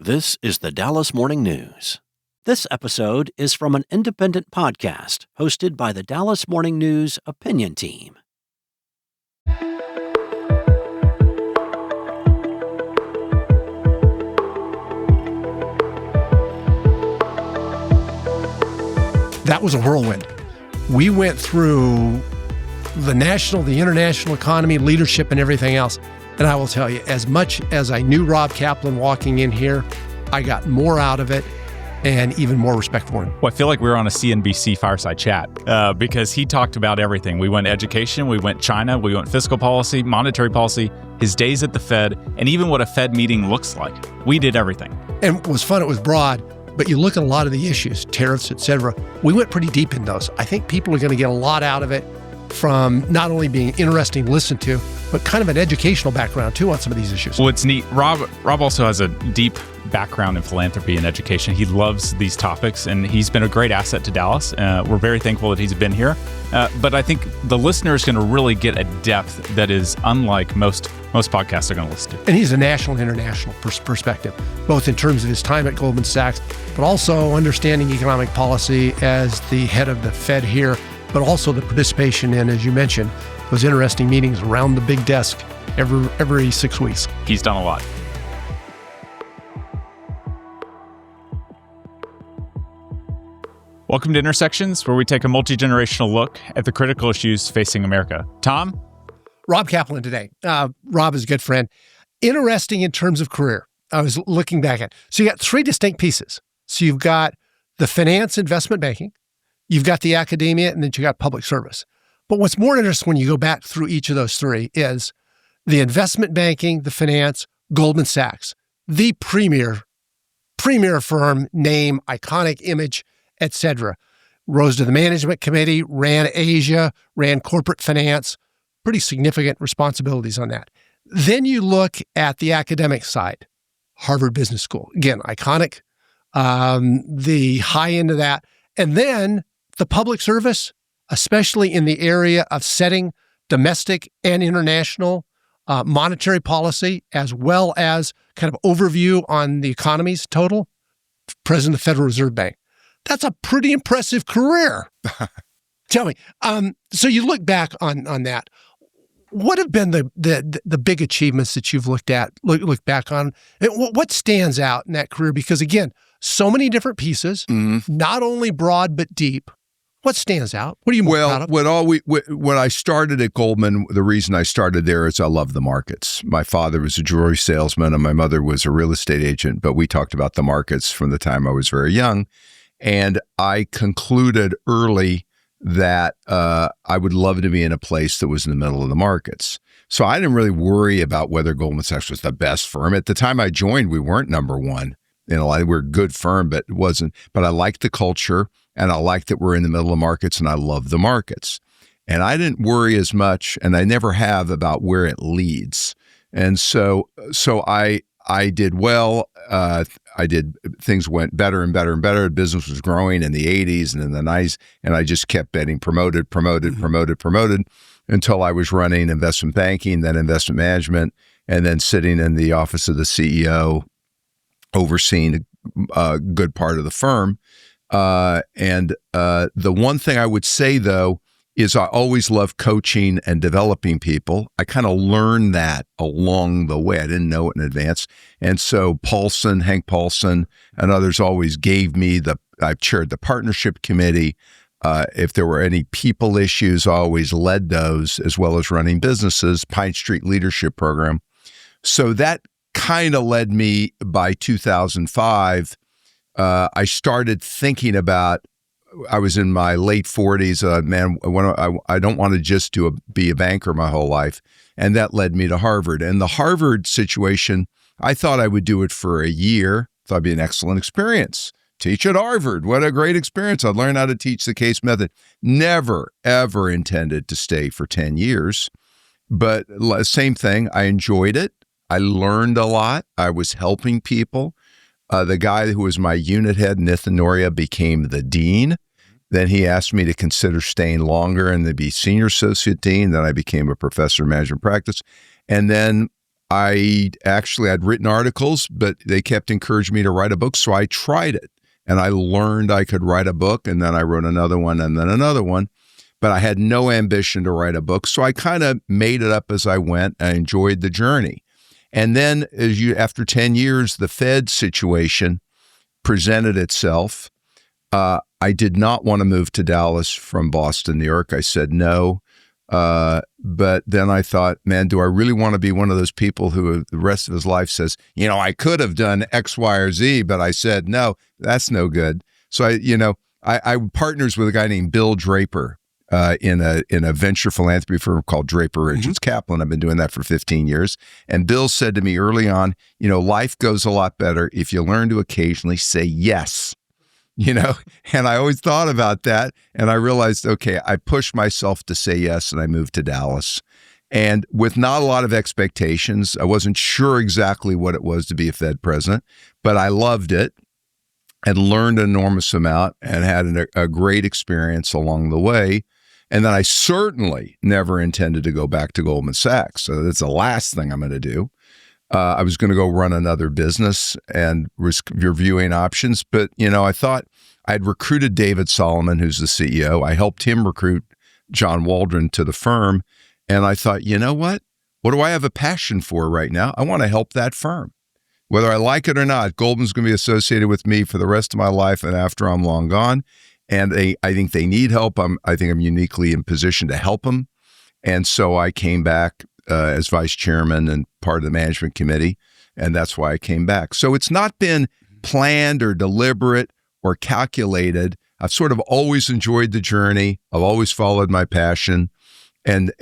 This is the Dallas Morning News. This episode is from an independent podcast hosted by the Dallas Morning News opinion team. That was a whirlwind. We went through the national, the international economy, leadership, and everything else. And I will tell you, as much as I knew Rob Kaplan walking in here, I got more out of it and even more respect for him. Well, I feel like we were on a CNBC fireside chat because he talked about everything. We went education, we went China, we went fiscal policy, monetary policy, his days at the Fed, and even what a Fed meeting looks like. We did everything. And it was fun. It was broad. But you look at a lot of the issues, tariffs, et cetera, we went pretty deep in those. I think people are going to get a lot out of it from not only being interesting to listen to, but kind of an educational background too on some of these issues. Well, it's neat. Rob also has a deep background in philanthropy and education. He loves these topics, and he's been a great asset to Dallas. We're very thankful that he's been here. But I think the listener is going to really get a depth that is unlike most podcasts are going to listen to. And he's a national and international perspective, both in terms of his time at Goldman Sachs, but also understanding economic policy as the head of the Fed here, but also the participation in, as you mentioned, those interesting meetings around the big desk every 6 weeks. He's done a lot. Welcome to Intersections, where we take a multi-generational look at the critical issues facing America. Tom? Rob Kaplan today. Rob is a good friend. Interesting in terms of career. I was looking back at. So you got three distinct pieces. So you've got the finance investment banking, you've got the academia, and then you got public service. But what's more interesting when you go back through each of those three is the investment banking, the finance, Goldman Sachs, the premier firm, name, iconic image, etc. Rose to the management committee, ran Asia, ran corporate finance, pretty significant responsibilities on that. Then you look at the academic side, Harvard Business School, again, iconic, the high end of that. And then the public service, especially in the area of setting domestic and international monetary policy, as well as kind of overview on the economy's total, President of the Federal Reserve Bank. That's a pretty impressive career. Tell me, so you look back on that. What have been the big achievements that you've looked back on? And what stands out in that career? Because again, so many different pieces, not only broad but deep. What stands out? What are you most proud of? When I started at Goldman, the reason I started there is I love the markets. My father was a jewelry salesman and my mother was a real estate agent, but we talked about the markets from the time I was very young. And I concluded early that I would love to be in a place that was in the middle of the markets. So I didn't really worry about whether Goldman Sachs was the best firm. At the time I joined, we weren't number one. We're a good firm, but it wasn't. But I liked the culture, and I liked that we're in the middle of markets, and I love the markets. And I didn't worry as much, and I never have, about where it leads. And so I did well. Things went better and better and better. Business was growing in the 80s and in the 90s, and I just kept getting promoted until I was running investment banking, then investment management, and then sitting in the office of the CEO, overseeing a good part of the firm. And the one thing I would say, though, is I always loved coaching and developing people. I kind of learned that along the way. I didn't know it in advance. And so Hank Paulson, and others always gave me I chaired the partnership committee. If there were any people issues, I always led those, as well as running businesses, Pine Street Leadership Program. So that kind of led me by 2005. I started thinking about, I was in my late 40s. I don't want to just be a banker my whole life. And that led me to Harvard. And the Harvard situation, I thought I would do it for a year. Thought it'd be an excellent experience. Teach at Harvard. What a great experience. I'd learn how to teach the case method. Never, ever intended to stay for 10 years. But same thing. I enjoyed it. I learned a lot. I was helping people. The guy who was my unit head, Nithin Noria, became the dean. Then he asked me to consider staying longer and to be senior associate dean. Then I became a professor of management practice. And then I'd written articles, but they kept encouraging me to write a book. So I tried it and I learned I could write a book, and then I wrote another one and then another one, but I had no ambition to write a book. So I kind of made it up as I went. I enjoyed the journey. And then after 10 years, the Fed situation presented itself. I did not want to move to Dallas from Boston, New York. I said no. But then I thought, man, do I really want to be one of those people who the rest of his life says, I could have done X, Y, or Z, but I said, no, that's no good. So I partners with a guy named Bill Draper in a venture philanthropy firm called Draper Richards Kaplan. I've been doing that for 15 years. And Bill said to me early on, life goes a lot better if you learn to occasionally say yes. And I always thought about that. And I realized, okay, I pushed myself to say yes, and I moved to Dallas. And with not a lot of expectations, I wasn't sure exactly what it was to be a Fed president, but I loved it and learned an enormous amount and had a great experience along the way. And then I certainly never intended to go back to Goldman Sachs. So that's the last thing I'm going to do. I was going to go run another business and was reviewing options. But, I thought I'd recruited David Solomon, who's the CEO. I helped him recruit John Waldron to the firm. And I thought, you know what? What do I have a passion for right now? I want to help that firm. Whether I like it or not, Goldman's going to be associated with me for the rest of my life and after I'm long gone. And I think they need help. I think I'm uniquely in position to help them. And so I came back as vice chairman and part of the management committee, and that's why I came back. So it's not been planned or deliberate or calculated. I've sort of always enjoyed the journey. I've always followed my passion, and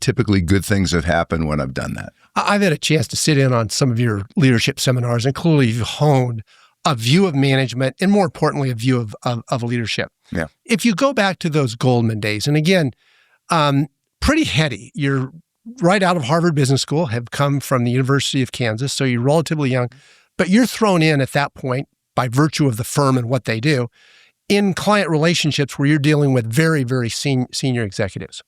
typically good things have happened when I've done that. I've had a chance to sit in on some of your leadership seminars, and clearly you've honed a view of management and, more importantly, a view of leadership. Yeah. If you go back to those Goldman days, and again, pretty heady. You're right out of Harvard Business School, have come from the University of Kansas, so you're relatively young, but you're thrown in at that point by virtue of the firm and what they do in client relationships where you're dealing with very, very senior executives.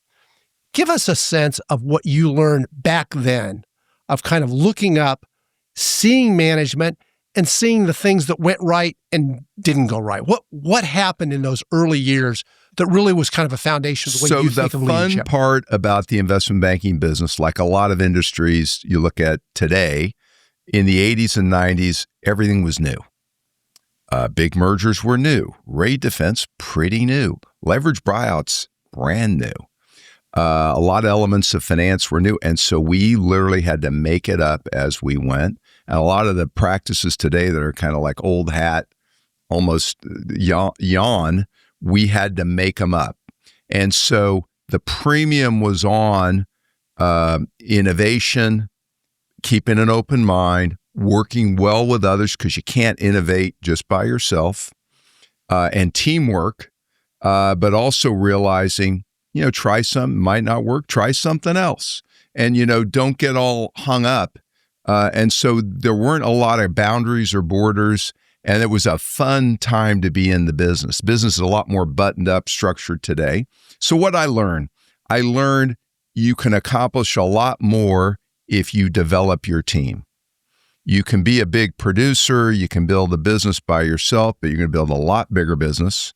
Give us a sense of what you learned back then of kind of looking up, seeing management, and seeing the things that went right and didn't go right. What happened in those early years that really was kind of a foundation of the way you think of leadership? So the fun part about the investment banking business, like a lot of industries you look at today, in the 80s and 90s, everything was new. Big mergers were new. Rate defense, pretty new. Leverage buyouts, brand new. A lot of elements of finance were new. And so we literally had to make it up as we went. And a lot of the practices today that are kind of like old hat, almost yawn, we had to make them up. And so the premium was on innovation, keeping an open mind, working well with others, because you can't innovate just by yourself, and teamwork, but also realizing, try something, might not work, try something else. And, don't get all hung up. And so there weren't a lot of boundaries or borders. And it was a fun time to be in the business. Business is a lot more buttoned up, structured today. So what I learned you can accomplish a lot more if you develop your team. You can be a big producer, you can build a business by yourself, but you're going to build a lot bigger business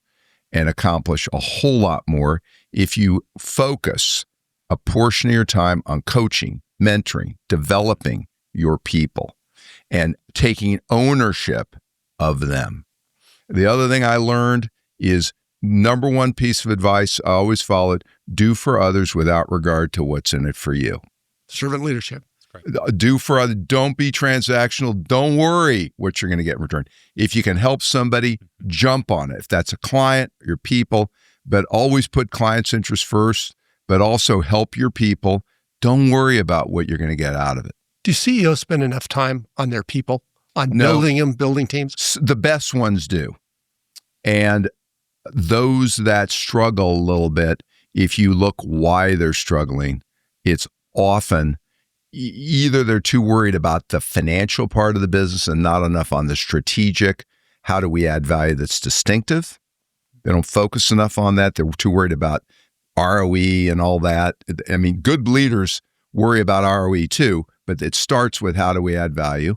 and accomplish a whole lot more if you focus a portion of your time on coaching, mentoring, developing your people, and taking ownership of them. The other thing I learned is number one piece of advice I always followed: do for others without regard to what's in it for you. Servant leadership. Do for others. Don't be transactional. Don't worry what you're going to get in return. If you can help somebody, jump on it. If that's a client, your people, but always put clients' interests first, but also help your people. Don't worry about what you're going to get out of it. Do CEOs spend enough time on their people, on building them, building teams? The best ones do. And those that struggle a little bit, if you look why they're struggling, it's often either they're too worried about the financial part of the business and not enough on the strategic. How do we add value that's distinctive? They don't focus enough on that. They're too worried about ROE and all that. I mean, good leaders worry about ROE too, but it starts with how do we add value,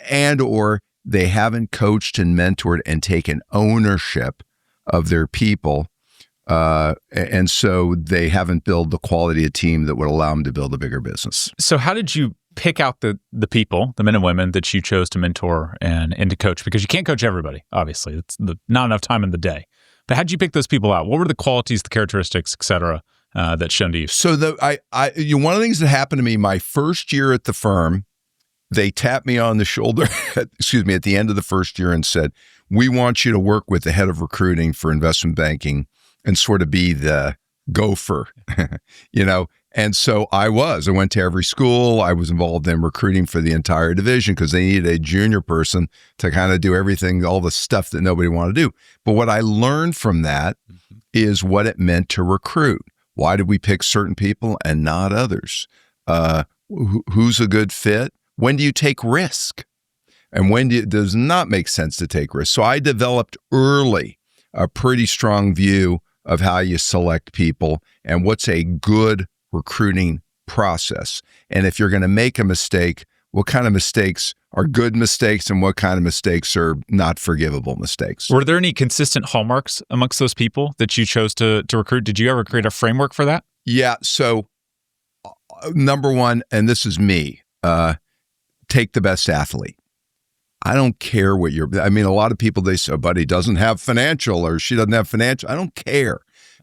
and or they haven't coached and mentored and taken ownership of their people. And so they haven't built the quality of team that would allow them to build a bigger business. So how did you pick out the people, the men and women that you chose to mentor and to coach? Because you can't coach everybody, obviously. It's not enough time in the day. But how did you pick those people out? What were the qualities, the characteristics, et cetera, that shown to you? So one of the things that happened to me my first year at the firm, they tapped me on the shoulder, at the end of the first year and said, we want you to work with the head of recruiting for investment banking and sort of be the gopher, And so I went to every school. I was involved in recruiting for the entire division because they needed a junior person to kind of do everything, all the stuff that nobody wanted to do. But what I learned from that is what it meant to recruit. Why did we pick certain people and not others? Who's a good fit? When do you take risk? And when does not make sense to take risk? So I developed early a pretty strong view of how you select people and what's a good recruiting process. And if you're going to make a mistake, what kind of mistakes are good mistakes and what kind of mistakes are not forgivable mistakes? Were there any consistent hallmarks amongst those people that you chose to recruit? Did you ever create a framework for that? Yeah. So number one, and this is me, take the best athlete. I don't care what a lot of people, they say, but he doesn't have financial or she doesn't have financial. I don't care.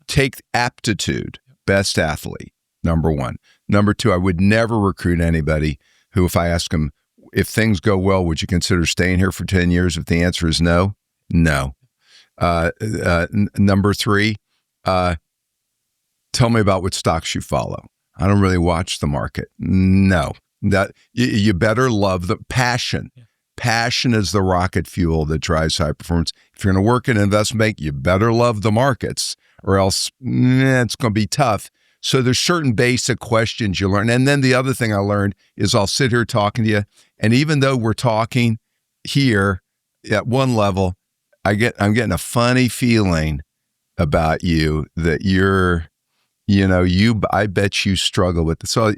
Take aptitude, best athlete, number one. Number two, I would never recruit anybody who, if I ask them, if things go well, would you consider staying here for 10 years? If the answer is no, no. Number three, tell me about what stocks you follow. I don't really watch the market. No. That you better love the passion. Yeah. Passion is the rocket fuel that drives high performance. If you're going to work in an investment bank, you better love the markets or else it's going to be tough. So there's certain basic questions you learn. And then the other thing I learned is I'll sit here talking to you. And even though we're talking here at one level, I'm getting a funny feeling about you that I bet you struggle with this. So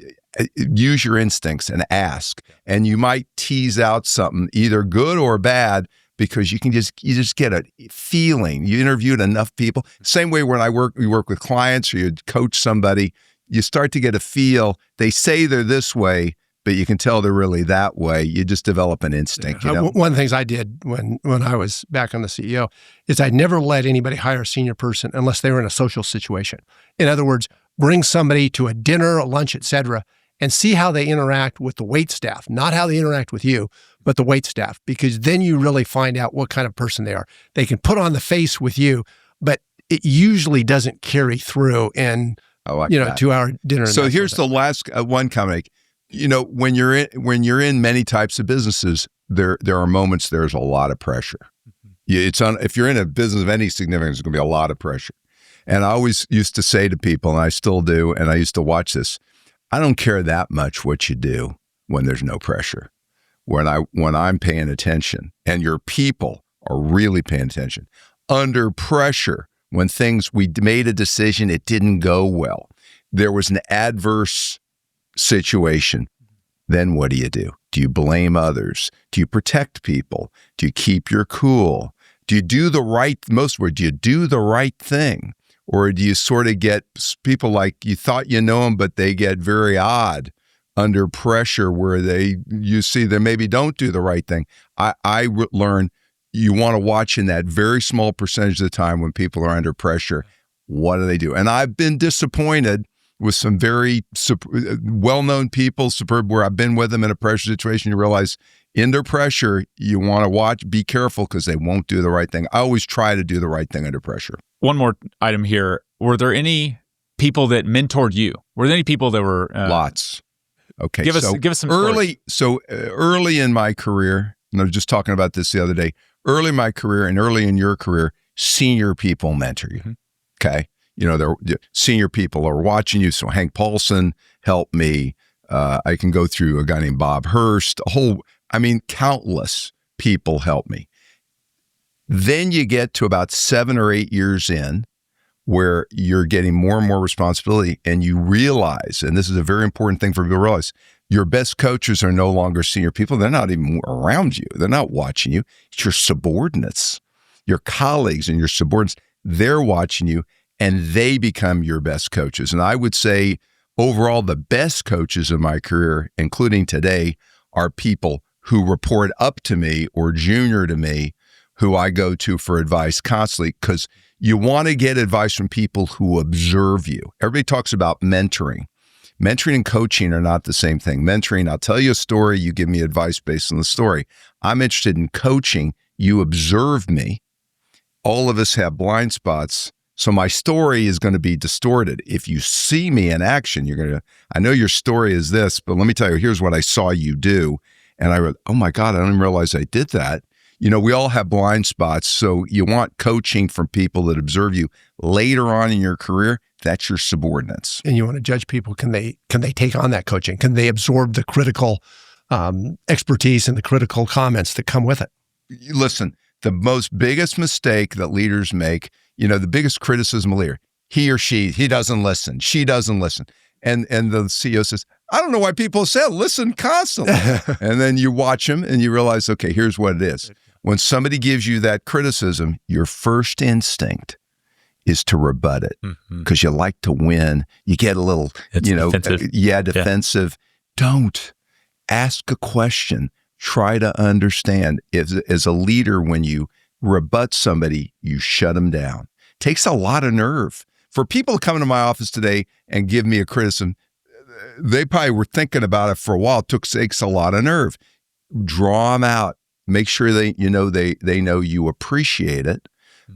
use your instincts and ask, and you might tease out something either good or bad because you just get a feeling. You interviewed enough people. Same way when you work with clients or you coach somebody, you start to get a feel. They say they're this way, but you can tell they're really that way. You just develop an instinct. One of the things I did when I was back on the CEO is I never let anybody hire a senior person unless they were in a social situation. In other words, bring somebody to a dinner, a lunch, et cetera, and see how they interact with the wait staff, not how they interact with you, but the wait staff, because then you really find out what kind of person they are. They can put on the face with you, but it usually doesn't carry through in, a 2-hour dinner. So here's the last one comment. When you're in many types of businesses, there are moments there's a lot of pressure. If you're in a business of any significance, there's going to be a lot of pressure. And I always used to say to people, and I still do, and I used to watch this, I don't care that much what you do when there's no pressure. When I'm paying attention and your people are really paying attention. Under pressure, when we made a decision, it didn't go well. There was an adverse situation. Then what do? Do you blame others? Do you protect people? Do you keep your cool? Do you do the right thing? Or do you sort of get people like you thought you know them, but they get very odd under pressure where you see they maybe don't do the right thing? I learned you want to watch in that very small percentage of the time when people are under pressure, what do they do? And I've been disappointed with some very well-known people, superb, where I've been with them in a pressure situation. You realize under pressure, you want to watch, be careful because they won't do the right thing. I always try to do the right thing under pressure. One more item here. Were there any people that mentored you? Were there any people that were lots? Okay, give us some early. So early in my career, and I was just talking about this the other day. Early in my career and early in your career, senior people mentor you. Mm-hmm. Okay, they're senior people are watching you. So Hank Paulson helped me. I can go through a guy named Bob Hurst. Countless people helped me. Then you get to about 7 or 8 years in, where you're getting more and more responsibility, and you realize, and this is a very important thing for people to realize, your best coaches are no longer senior people. They're not even around you. They're not watching you. It's your subordinates, your colleagues and your subordinates. They're watching you, and they become your best coaches. And I would say overall, the best coaches in my career, including today, are people who report up to me or junior to me, who I go to for advice constantly, because you want to get advice from people who observe you. Everybody talks about mentoring. Mentoring and coaching are not the same thing. Mentoring, I'll tell you a story, you give me advice based on the story. I'm interested in coaching. You observe me. All of us have blind spots. So my story is going to be distorted. If you see me in action, you're going to, I know your story is this, but let me tell you, here's what I saw you do. And I went, oh my God, I didn't realize I did that. You know, we all have blind spots. So you want coaching from people that observe you later on in your career. That's your subordinates. And you want to judge people. Can they take on that coaching? Can they absorb the critical expertise and the critical comments that come with it? Listen, the biggest mistake that leaders make, you know, the biggest criticism of a leader, he or she doesn't listen. She doesn't listen. And the CEO says, I don't know why people say listen constantly. And then you watch them and you realize, okay, here's what it is. When somebody gives you that criticism, your first instinct is to rebut it because you like to win. You get a little, defensive. Defensive. Yeah. Don't ask a question. Try to understand. As a leader, when you rebut somebody, you shut them down. Takes a lot of nerve. For people to come into my office today and give me a criticism, they probably were thinking about it for a while. It takes a lot of nerve. Draw them out. Make sure they know you appreciate it.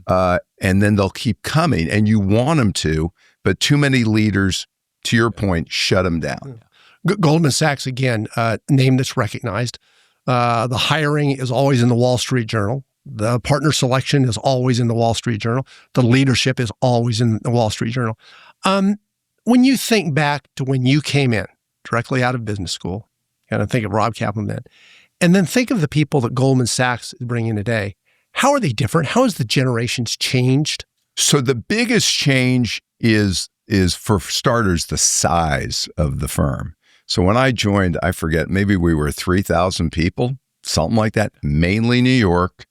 And then they'll keep coming, and you want them to, but too many leaders, to your point, shut them down. Goldman Sachs, again, name that's recognized. The hiring is always in the Wall Street Journal. The partner selection is always in the Wall Street Journal. The leadership is always in the Wall Street Journal. When you think back to when you came in directly out of business school, kind of think of Rob Kaplan then, and then think of the people that Goldman Sachs is bringing today. How are they different? How has the generations changed? So the biggest change is for starters, the size of the firm. So when I joined, I forget, maybe we were 3,000 people, something like that, mainly New York,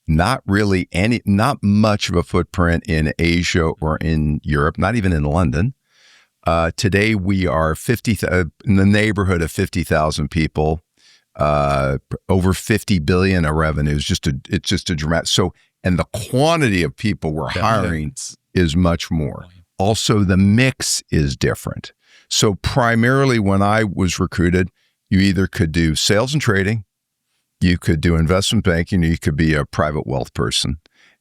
not much of a footprint in Asia or in Europe, not even in London. Today we are in the neighborhood of 50,000 people, over 50 billion of revenues. It's just a dramatic. So, and the quantity of people we're hiring is much more. Also, the mix is different. So primarily when I was recruited, you either could do sales and trading, you could do investment banking, or you could be a private wealth person.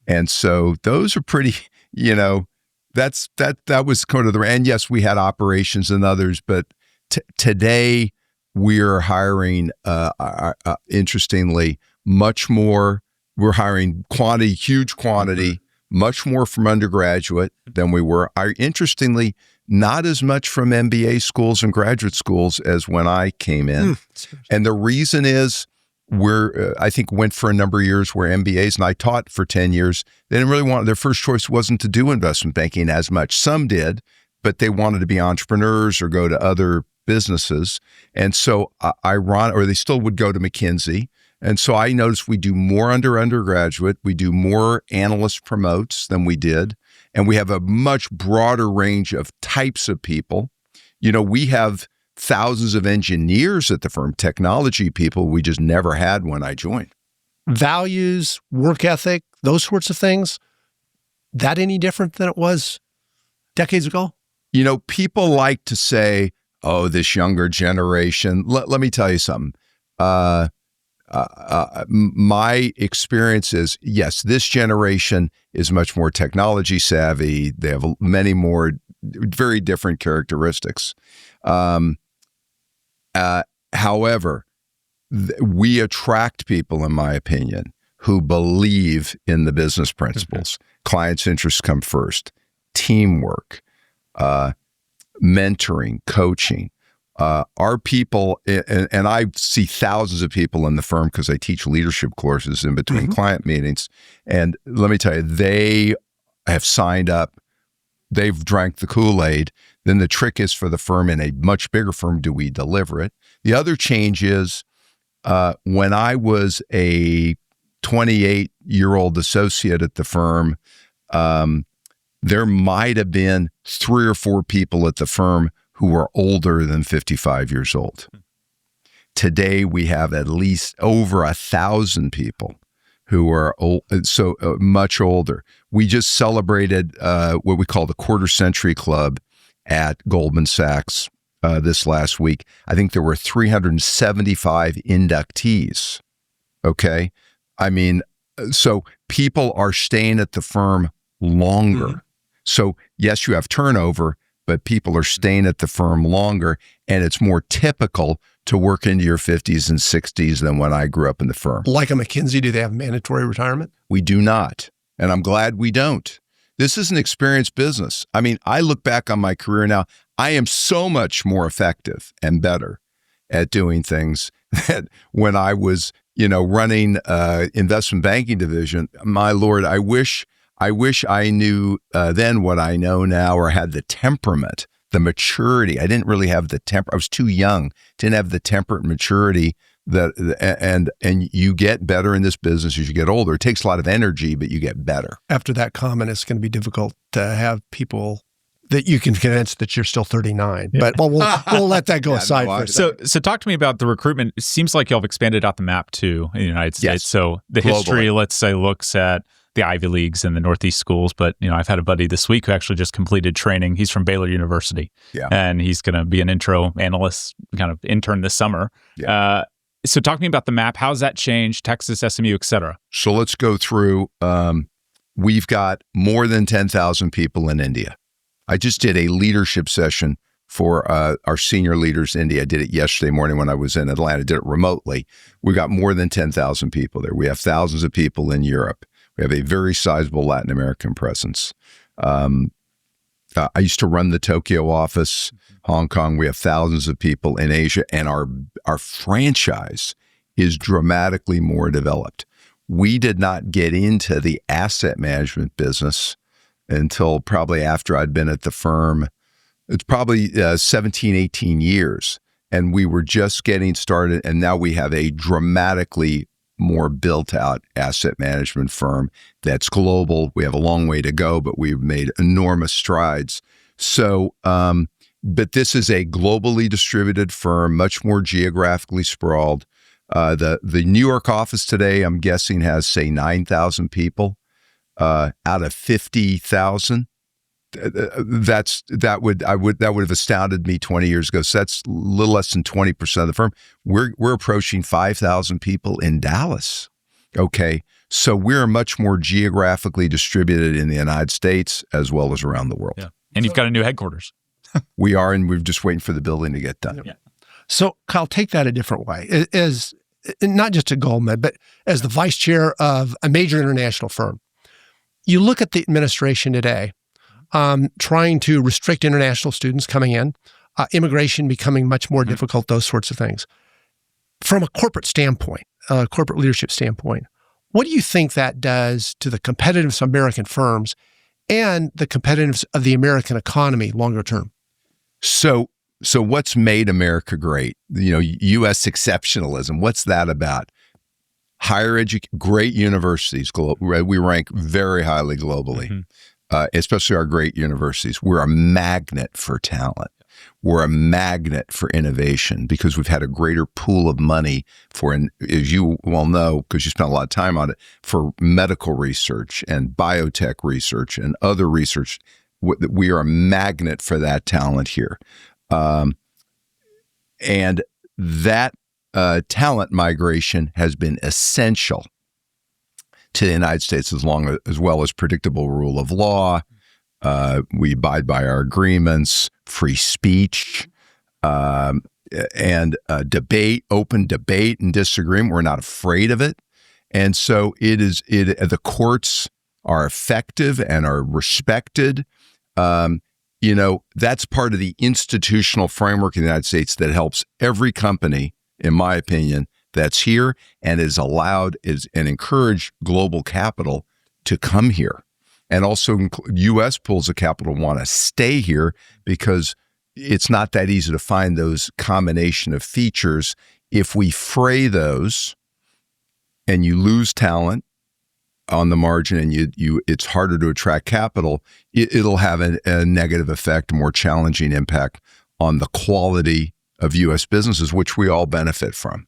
And so those are pretty, that was kind of and yes, we had operations and others, but today we're hiring, interestingly, much more. We're hiring huge quantity, much more from undergraduate than we were. Interestingly, not as much from MBA schools and graduate schools as when I came in. And the reason is I think went for a number of years where MBAs, and I taught for 10 years, they didn't really want, their first choice wasn't to do investment banking as much. Some did, but they wanted to be entrepreneurs or go to other businesses. And so or they still would go to McKinsey. And so I noticed we do more undergraduate, we do more analyst promotes than we did. And we have a much broader range of types of people. We have thousands of engineers at the firm, technology people we just never had when I joined. Values, work ethic, those sorts of things, that any different than it was decades ago? People like to say, oh, this younger generation. Let me tell you something. My experience is, yes, this generation is much more technology savvy. They have many more very different characteristics. However, we attract people, in my opinion, who believe in the business principles. Clients' interests come first. Teamwork, mentoring, coaching. Our people, and I see thousands of people in the firm because I teach leadership courses in between client meetings. And let me tell you, they have signed up they've drank the Kool-Aid. Then the trick is for the firm, in a much bigger firm, do we deliver it? The other change is when I was a 28-year-old associate at the firm, there might have been 3 or 4 people at the firm who were older than 55 years old. Today, we have at least over 1,000 people who are much older. We just celebrated what we call the Quarter Century Club at Goldman Sachs this last week. I think there were 375 inductees. Okay. I mean, so people are staying at the firm longer. Mm-hmm. So yes, you have turnover, but people are staying at the firm longer, and it's more typical to work into your 50s and 60s than when I grew up in the firm. Like a McKinsey, do they have mandatory retirement? We do not, and I'm glad we don't. This is an experienced business. I mean, I look back on my career now, I am so much more effective and better at doing things that when I was, running investment banking division. My Lord, I wish I knew then what I know now, or had the temperament, the maturity. I didn't really have the I was too young, didn't have the temperate maturity and you get better in this business as you get older. It takes a lot of energy, but you get better. After that comment, it's going to be difficult to have people that you can convince that you're still 39. Yeah. But we'll let that go aside for a second. So talk to me about the recruitment. It seems like y'all have expanded out the map too in the United States. Yes. So the history, let's say, looks at the Ivy Leagues and the Northeast schools. But, I've had a buddy this week who actually just completed training. He's from Baylor University. Yeah. And he's going to be an intro analyst, kind of intern this summer. Yeah. So talk to me about the map. How's that changed? Texas, SMU, et cetera. So let's go through. We've got more than 10,000 people in India. I just did a leadership session for our senior leaders in India. I did it yesterday morning when I was in Atlanta. I did it remotely. We got more than 10,000 people there. We have thousands of people in Europe. We have a very sizable Latin American presence. I used to run the Tokyo office, Hong Kong. We have thousands of people in Asia, and our franchise is dramatically more developed. We did not get into the asset management business until probably after I'd been at the firm. It's probably 17, 18 years, and we were just getting started, and now we have a dramatically more built-out asset management firm that's global. We have a long way to go, but we've made enormous strides. So, but this is a globally distributed firm, much more geographically sprawled. The New York office today, I'm guessing, has, say, 9,000 people out of 50,000. That would have astounded me 20 years ago. So that's a little less than 20% of the firm. We're approaching 5,000 people in Dallas. Okay, so we're much more geographically distributed in the United States as well as around the world. Yeah. And you've got a new headquarters. We are, and we're just waiting for the building to get done. Yeah. So Kyle, take that a different way. As not just at Goldman, but as the vice chair of a major international firm, you look at the administration today. Trying to restrict international students coming in, immigration becoming much more difficult, those sorts of things. From a corporate standpoint, corporate leadership standpoint, what do you think that does to the competitiveness of American firms and the competitiveness of the American economy longer term? So what's made America great? U.S. exceptionalism. What's that about? Higher education, great universities. We rank very highly globally. Mm-hmm. Especially our great universities. We're a magnet for talent. We're a magnet for innovation because we've had a greater pool of money for, as you well know, because you spent a lot of time on it, for medical research and biotech research and other research. We are a magnet for that talent here. And that talent migration has been essential to the United States as well as predictable rule of law. We abide by our agreements, free speech, and debate, open debate and disagreement. We're not afraid of it. And so the courts are effective and are respected. That's part of the institutional framework in the United States that helps every company, in my opinion, that's here and is allowed and encourage global capital to come here. and also U.S. pools of capital want to stay here because it's not that easy to find those combination of features. If we fray those and you lose talent on the margin and it's harder to attract capital, it'll have a negative effect, a more challenging impact on the quality of U.S. businesses, which we all benefit from.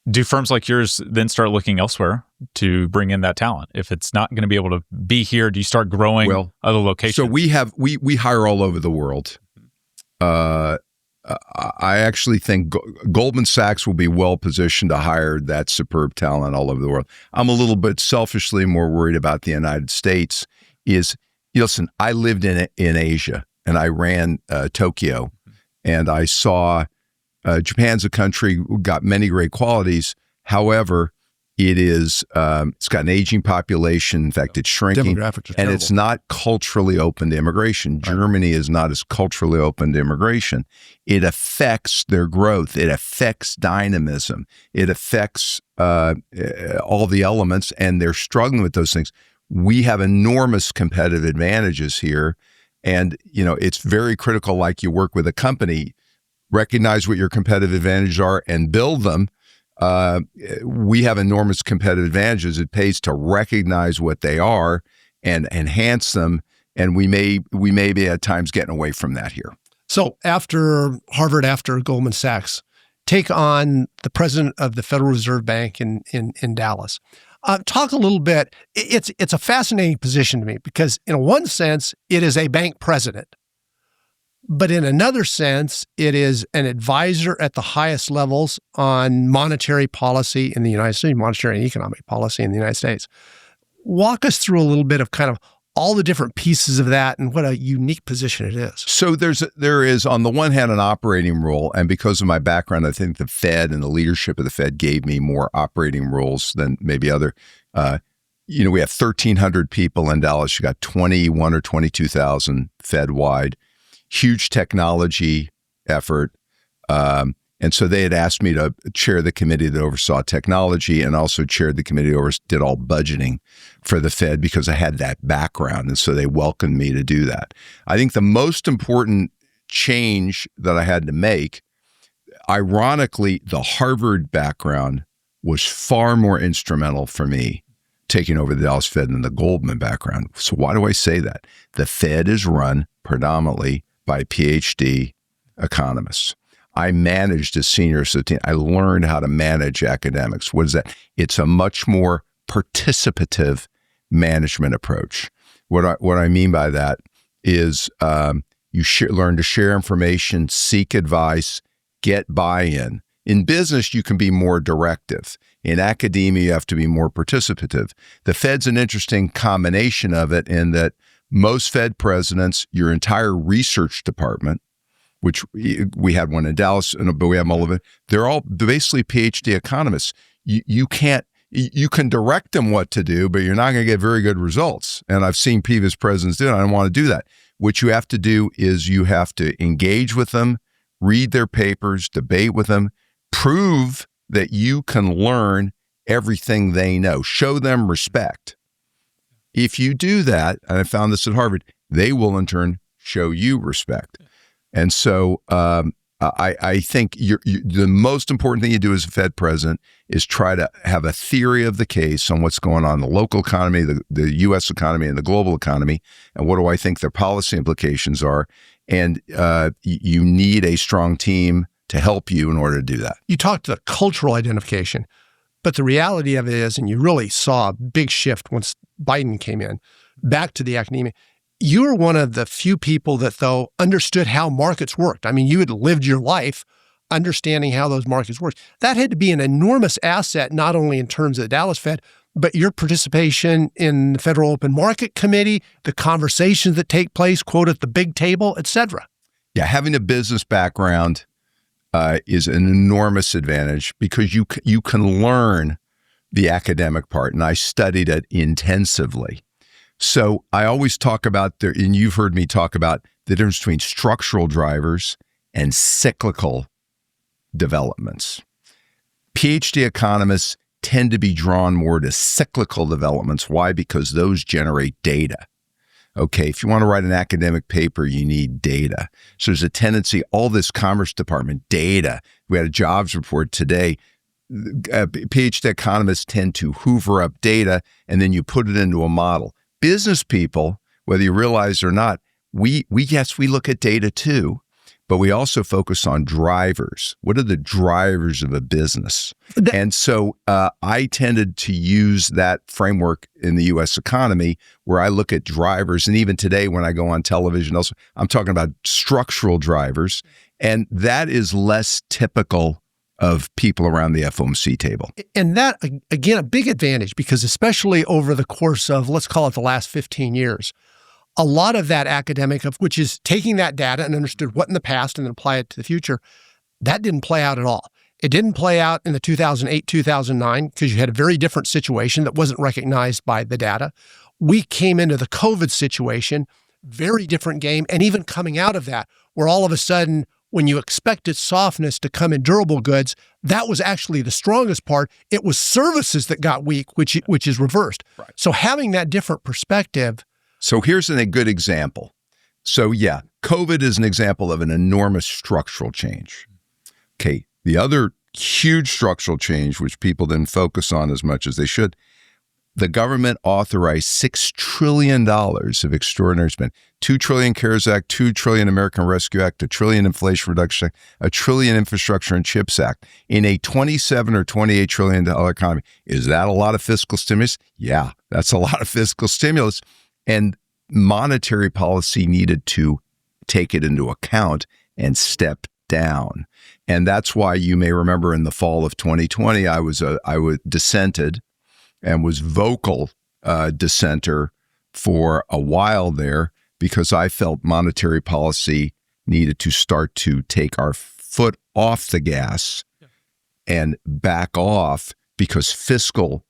Do firms like yours then start looking elsewhere to bring in that talent? If it's not going to be able to be here, do you start growing other locations? So we hire all over the world. I actually think Goldman Sachs will be well positioned to hire that superb talent all over the world. I'm a little bit selfishly more worried about the United States. Listen, I lived in Asia and I ran Tokyo, and I saw Japan's a country got many great qualities. However, it's got an aging population. In fact, it's shrinking. Demographics are and terrible. it's not culturally open to immigration. Right. Germany is not as culturally open to immigration. It affects their growth. It affects dynamism. It affects all the elements, and they're struggling with those things. We have enormous competitive advantages here, and it's very critical. Like you work with a company, recognize what your competitive advantages are and build them. We have enormous competitive advantages. It pays to recognize what they are and enhance them. And we may be at times getting away from that here. So after Harvard, after Goldman Sachs, take on the president of the Federal Reserve Bank in Dallas. Talk a little bit. It's a fascinating position to me because in one sense, it is a bank president. But in another sense, it is an advisor at the highest levels on monetary policy in the United States, monetary and economic policy in the United States. Walk us through a little bit of kind of all the different pieces of that and what a unique position it is. So there is, on the one hand, an operating role. And because of my background, I think the Fed and the leadership of the Fed gave me more operating roles than maybe other. We have 1,300 people in Dallas. You got 21 or 22,000 Fed-wide. Huge technology effort. And so they had asked me to chair the committee that oversaw technology and also chaired the committee that did all budgeting for the Fed because I had that background. And so they welcomed me to do that. I think the most important change that I had to make, ironically, the Harvard background was far more instrumental for me taking over the Dallas Fed than the Goldman background. So why do I say that? The Fed is run predominantly by PhD economists. I managed as senior assistant. I learned how to manage academics. What is that? It's a much more participative management approach. What I mean by that is you learn to share information, seek advice, get buy-in. In business, you can be more directive. In academia, you have to be more participative. The Fed's an interesting combination of it in that most Fed presidents, your entire research department, which we had one in Dallas, but we have all of it, they're all basically PhD economists. You can direct them what to do, but you're not going to get very good results. And I've seen previous presidents do it. I don't want to do that. What you have to do is you have to engage with them, read their papers, debate with them, prove that you can learn everything they know, show them respect. If you do that, and I found this at Harvard, they will in turn show you respect. And so I think the most important thing you do as a Fed president is try to have a theory of the case on what's going on in the local economy, the U.S. economy, and the global economy, and what do I think their policy implications are. And you need a strong team to help you in order to do that. You talked to the cultural identification, but the reality of it is, and you really saw a big shift once Biden came in, back to the academia. You were one of the few people that, though, understood how markets worked. I mean, you had lived your life understanding how those markets worked. That had to be an enormous asset, not only in terms of the Dallas Fed, but your participation in the Federal Open Market Committee, the conversations that take place, quote, at the big table, et cetera. Yeah, having a business background is an enormous advantage because you can learn the academic part, and I studied it intensively. So I always talk about, and you've heard me talk about the difference between structural drivers and cyclical developments. PhD economists tend to be drawn more to cyclical developments. Why? Because those generate data. Okay, if you want to write an academic paper, you need data. So there's a tendency, all this Commerce Department data. We had a jobs report today. PhD economists tend to hoover up data and then you put it into a model. Business people, whether you realize it or not, we look at data too, but we also focus on drivers. What are the drivers of a business? And so I tended to use that framework in the U.S. economy where I look at drivers. And even today when I go on television, also, I'm talking about structural drivers. And that is less typical of people around the FOMC table. And that, again, a big advantage because especially over the course of, let's call it the last 15 years, a lot of that academic, which is taking that data and understood what in the past and then apply it to the future, that didn't play out at all. It didn't play out in the 2008, 2009 because you had a very different situation that wasn't recognized by the data. We came into the COVID situation, very different game. And even coming out of that, where all of a sudden, when you expected softness to come in durable goods, that was actually the strongest part. It was services that got weak, which is reversed. Right. So having that different perspective. So here's a good example. So yeah, COVID is an example of an enormous structural change. Okay, the other huge structural change, which people didn't focus on as much as they should, the government authorized $6 trillion of extraordinary spend. $2 trillion CARES Act, $2 trillion American Rescue Act, $1 trillion Inflation Reduction Act, $1 trillion Infrastructure and CHIPS Act in a $27 or $28 trillion economy. Is that a lot of fiscal stimulus? Yeah, that's a lot of fiscal stimulus. And monetary policy needed to take it into account and step down. And that's why you may remember in the fall of 2020, I was dissented and was vocal dissenter for a while there because I felt monetary policy needed to start to take our foot off the gas and back off because fiscal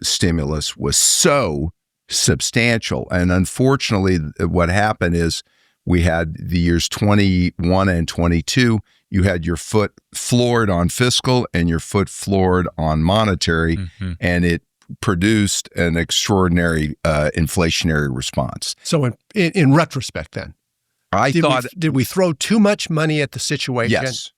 stimulus was so substantial. And unfortunately, what happened is we had the years 21 and 22, you had your foot floored on fiscal and your foot floored on monetary, and it produced an extraordinary inflationary response. So in retrospect then, did we throw too much money at the situation? Yes.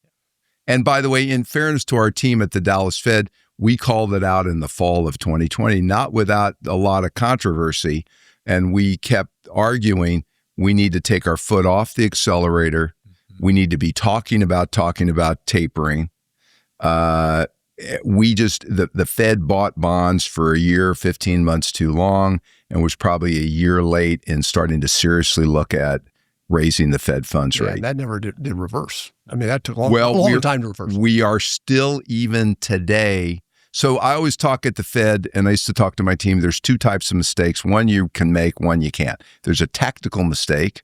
And by the way, in fairness to our team at the Dallas Fed, we called it out in the fall of 2020, not without a lot of controversy. And we kept arguing we need to take our foot off the accelerator. We need to be talking about tapering. The Fed bought bonds for a year, 15 months too long, and was probably a year late in starting to seriously look at raising the Fed funds rate. That never did reverse. I mean, that took a long time to reverse. We are still even today. So I always talk at the Fed, and I used to talk to my team, there's two types of mistakes. One you can make, one you can't. There's a tactical mistake,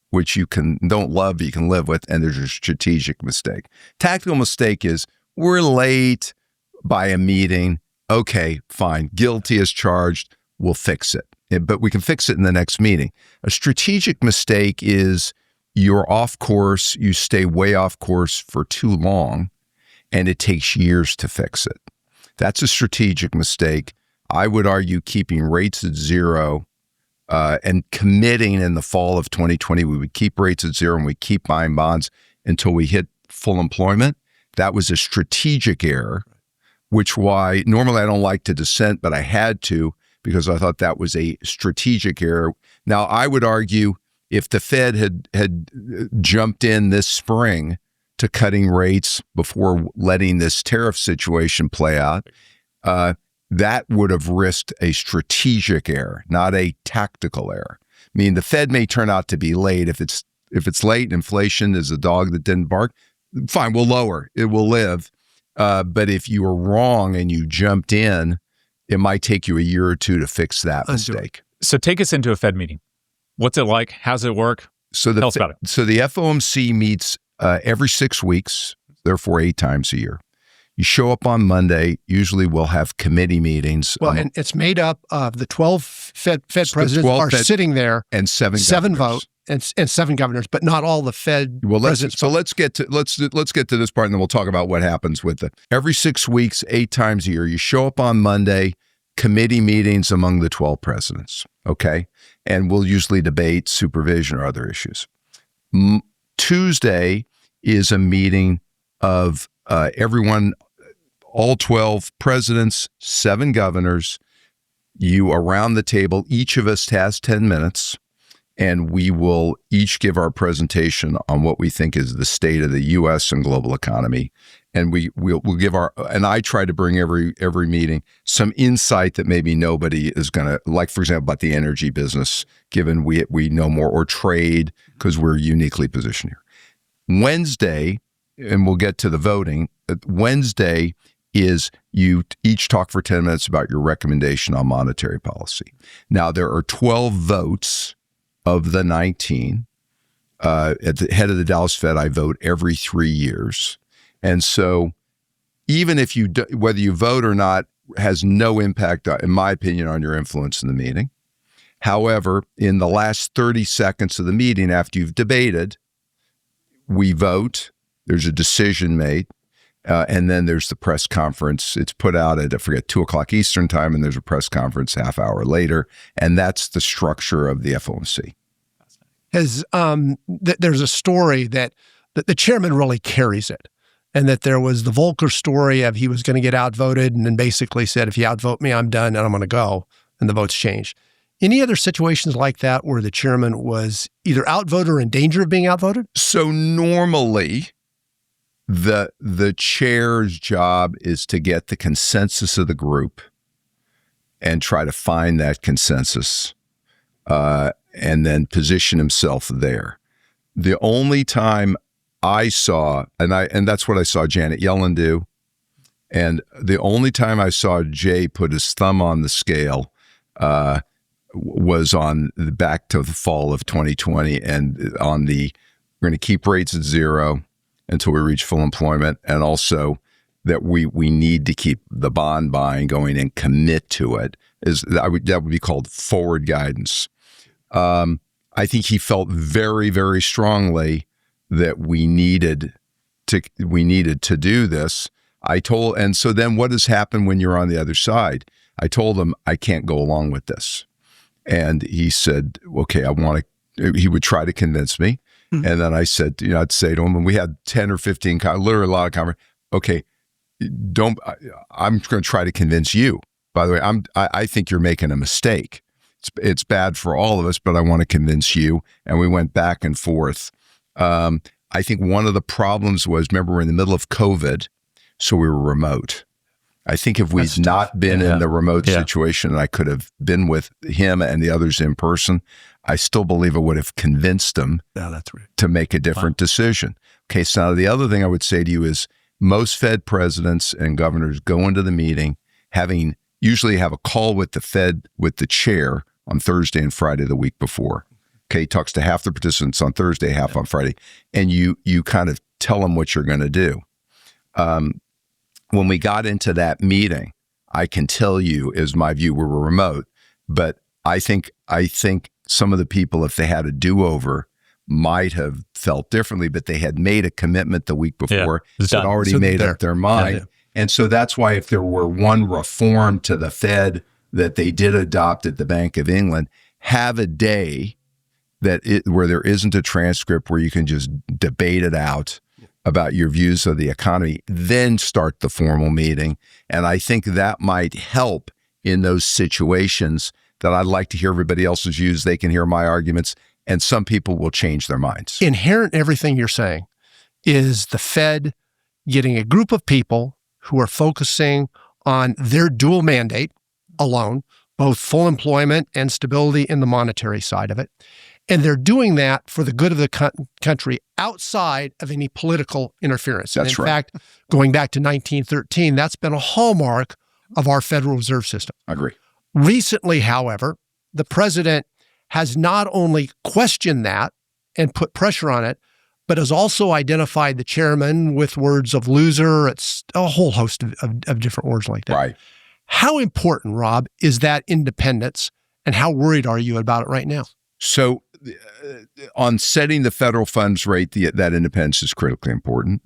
which you don't love, but you can live with, and there's a strategic mistake. Tactical mistake is we're late by a meeting. Okay, fine. Guilty as charged. We'll fix it. But we can fix it in the next meeting. A strategic mistake is you're off course, you stay way off course for too long, and it takes years to fix it. That's a strategic mistake. I would argue keeping rates at zero and committing in the fall of 2020, we would keep rates at zero and we keep buying bonds until we hit full employment. That was a strategic error, which why normally I don't like to dissent, but I had to because I thought that was a strategic error. Now, I would argue if the Fed had jumped in this spring to cutting rates before letting this tariff situation play out, that would have risked a strategic error, not a tactical error. I mean, the Fed may turn out to be late. If it's late, inflation is a dog that didn't bark, fine, we'll lower. It will live. But if you were wrong and you jumped in, it might take you a year or two to fix that mistake. So take us into a Fed meeting. What's it like? How's it work? Tell us about it. So the FOMC meets every 6 weeks, therefore 8 times a year. You show up on Monday. Usually we'll have committee meetings. Well, and it's made up of the 12 Fed presidents are sitting there. And seven vote and 7 governors, but not all the Fed presidents. So let's get to this part, and then we'll talk about what happens with it. Every 6 weeks, 8 times a year, you show up on Monday. committee meetings among the 12 presidents, okay? And we'll usually debate supervision or other issues. Tuesday is a meeting of everyone, all 12 presidents, 7 governors, you around the table. Each of us has 10 minutes, and we will each give our presentation on what we think is the state of the U.S. and global economy. And we'll give and I try to bring every meeting some insight that maybe nobody is going to, like, for example, about the energy business, given we know more, or trade, because we're uniquely positioned here. Wednesday, and we'll get to the voting, Wednesday is you each talk for 10 minutes about your recommendation on monetary policy. Now, there are 12 votes of the 19. At the head of the Dallas Fed, I vote every 3 years. And so even if whether you vote or not has no impact, in my opinion, on your influence in the meeting. However, in the last 30 seconds of the meeting, after you've debated, we vote, there's a decision made, and then there's the press conference. It's put out at, 2 o'clock Eastern time, and there's a press conference half hour later, and that's the structure of the FOMC. There's a story that the chairman really carries it. And that there was the Volcker story of he was going to get outvoted and then basically said, if you outvote me, I'm done and I'm going to go. And the votes changed. Any other situations like that where the chairman was either outvoted or in danger of being outvoted? So normally, the chair's job is to get the consensus of the group and try to find that consensus and then position himself there. The only time I saw, and that's what I saw Janet Yellen do, and the only time I saw Jay put his thumb on the scale was on back to the fall of 2020, and on we're going to keep rates at 0 until we reach full employment, and also that we need to keep the bond buying going and commit to it. That would be called forward guidance. I think he felt very, very strongly that we needed to do this. And so then what has happened when you're on the other side? I told him, I can't go along with this. And he said, okay, he would try to convince me. Mm-hmm. And then I said, I'd say to him, and we had 10 or 15, literally a lot of conversations. Okay, I'm going to try to convince you. By the way, I think you're making a mistake. It's bad for all of us, but I want to convince you. And we went back and forth. I think one of the problems was, remember, we're in the middle of COVID, so we were remote. I think if we'd not been in the remote situation and I could have been with him and the others in person, I still believe it would have convinced them to make a different decision. Okay, so now the other thing I would say to you is most Fed presidents and governors go into the meeting usually have a call with the Fed, with the chair on Thursday and Friday the week before. Okay, he talks to half the participants on Thursday, half on Friday, and you kind of tell them what you're going to do. When we got into that meeting, I can tell you, is my view, we were remote, but I think some of the people, if they had a do-over, might have felt differently, but they had made a commitment the week before, had already made up their mind. Yeah. And so that's why if there were one reform to the Fed that they did adopt at the Bank of England, have a day where there isn't a transcript where you can just debate it out about your views of the economy, then start the formal meeting. And I think that might help in those situations that I'd like to hear everybody else's views. They can hear my arguments, and some people will change their minds. Inherent in everything you're saying is the Fed getting a group of people who are focusing on their dual mandate alone, both full employment and stability in the monetary side of it. And they're doing that for the good of the country outside of any political interference. And in fact, going back to 1913, that's been a hallmark of our Federal Reserve System. I agree. Recently, however, the president has not only questioned that and put pressure on it, but has also identified the chairman with words of loser. It's a whole host of different words like that. Right. How important, Rob, is that independence, and how worried are you about it right now? So on setting the federal funds rate, that independence is critically important.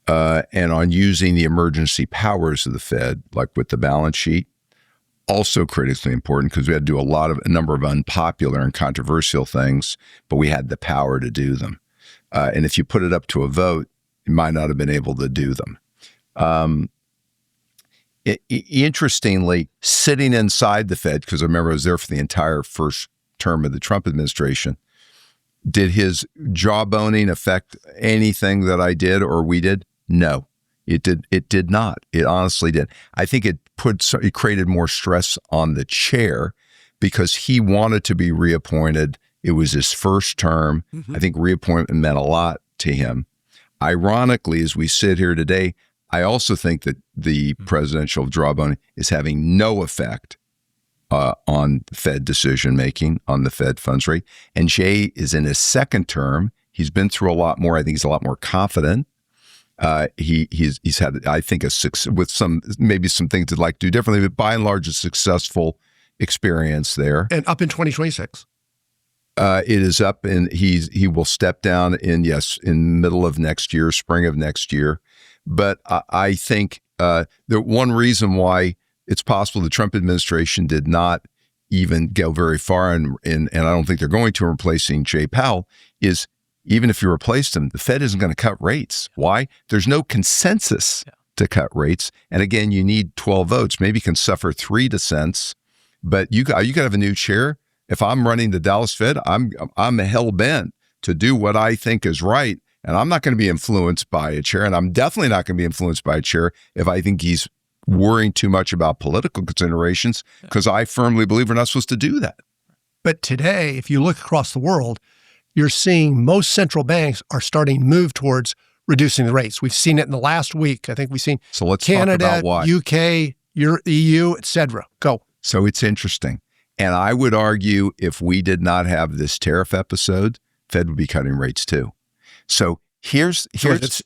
And on using the emergency powers of the Fed, like with the balance sheet, also critically important because we had to do a number of unpopular and controversial things, but we had the power to do them. And if you put it up to a vote, you might not have been able to do them. Interestingly, sitting inside the Fed, because I remember I was there for the entire first term of the Trump administration, did his jawboning affect anything that I did or we did? No, it did. It did not. It honestly did. I think it created more stress on the chair because he wanted to be reappointed. It was his first term. Mm-hmm. I think reappointment meant a lot to him. Ironically, as we sit here today, I also think that the presidential jawboning is having no effect on Fed decision-making, on the Fed funds rate. And Jay is in his second term. He's been through a lot more. I think he's a lot more confident. He's had, I think, with maybe some things he'd like to do differently, but by and large, a successful experience there. And up in 2026. It is up, and he will step down in middle of next year, spring of next year. But I think the one reason why it's possible the Trump administration did not even go very far, and I don't think they're going to, replacing Jay Powell, is even if you replaced him, the Fed isn't going to cut rates. Why? There's no consensus to cut rates. And again, you need 12 votes. Maybe you can suffer 3 dissents, but you got to have a new chair. If I'm running the Dallas Fed, I'm hell-bent to do what I think is right. And I'm not going to be influenced by a chair, and I'm definitely not going to be influenced by a chair if I think he's worrying too much about political considerations, because I firmly believe we're not supposed to do that. But today, if you look across the world, you're seeing most central banks are starting to move towards reducing the rates. We've seen it in the last week. I think we've seen Canada, talk about why. UK, EU, et cetera. Go. So it's interesting. And I would argue if we did not have this tariff episode, Fed would be cutting rates too. So here's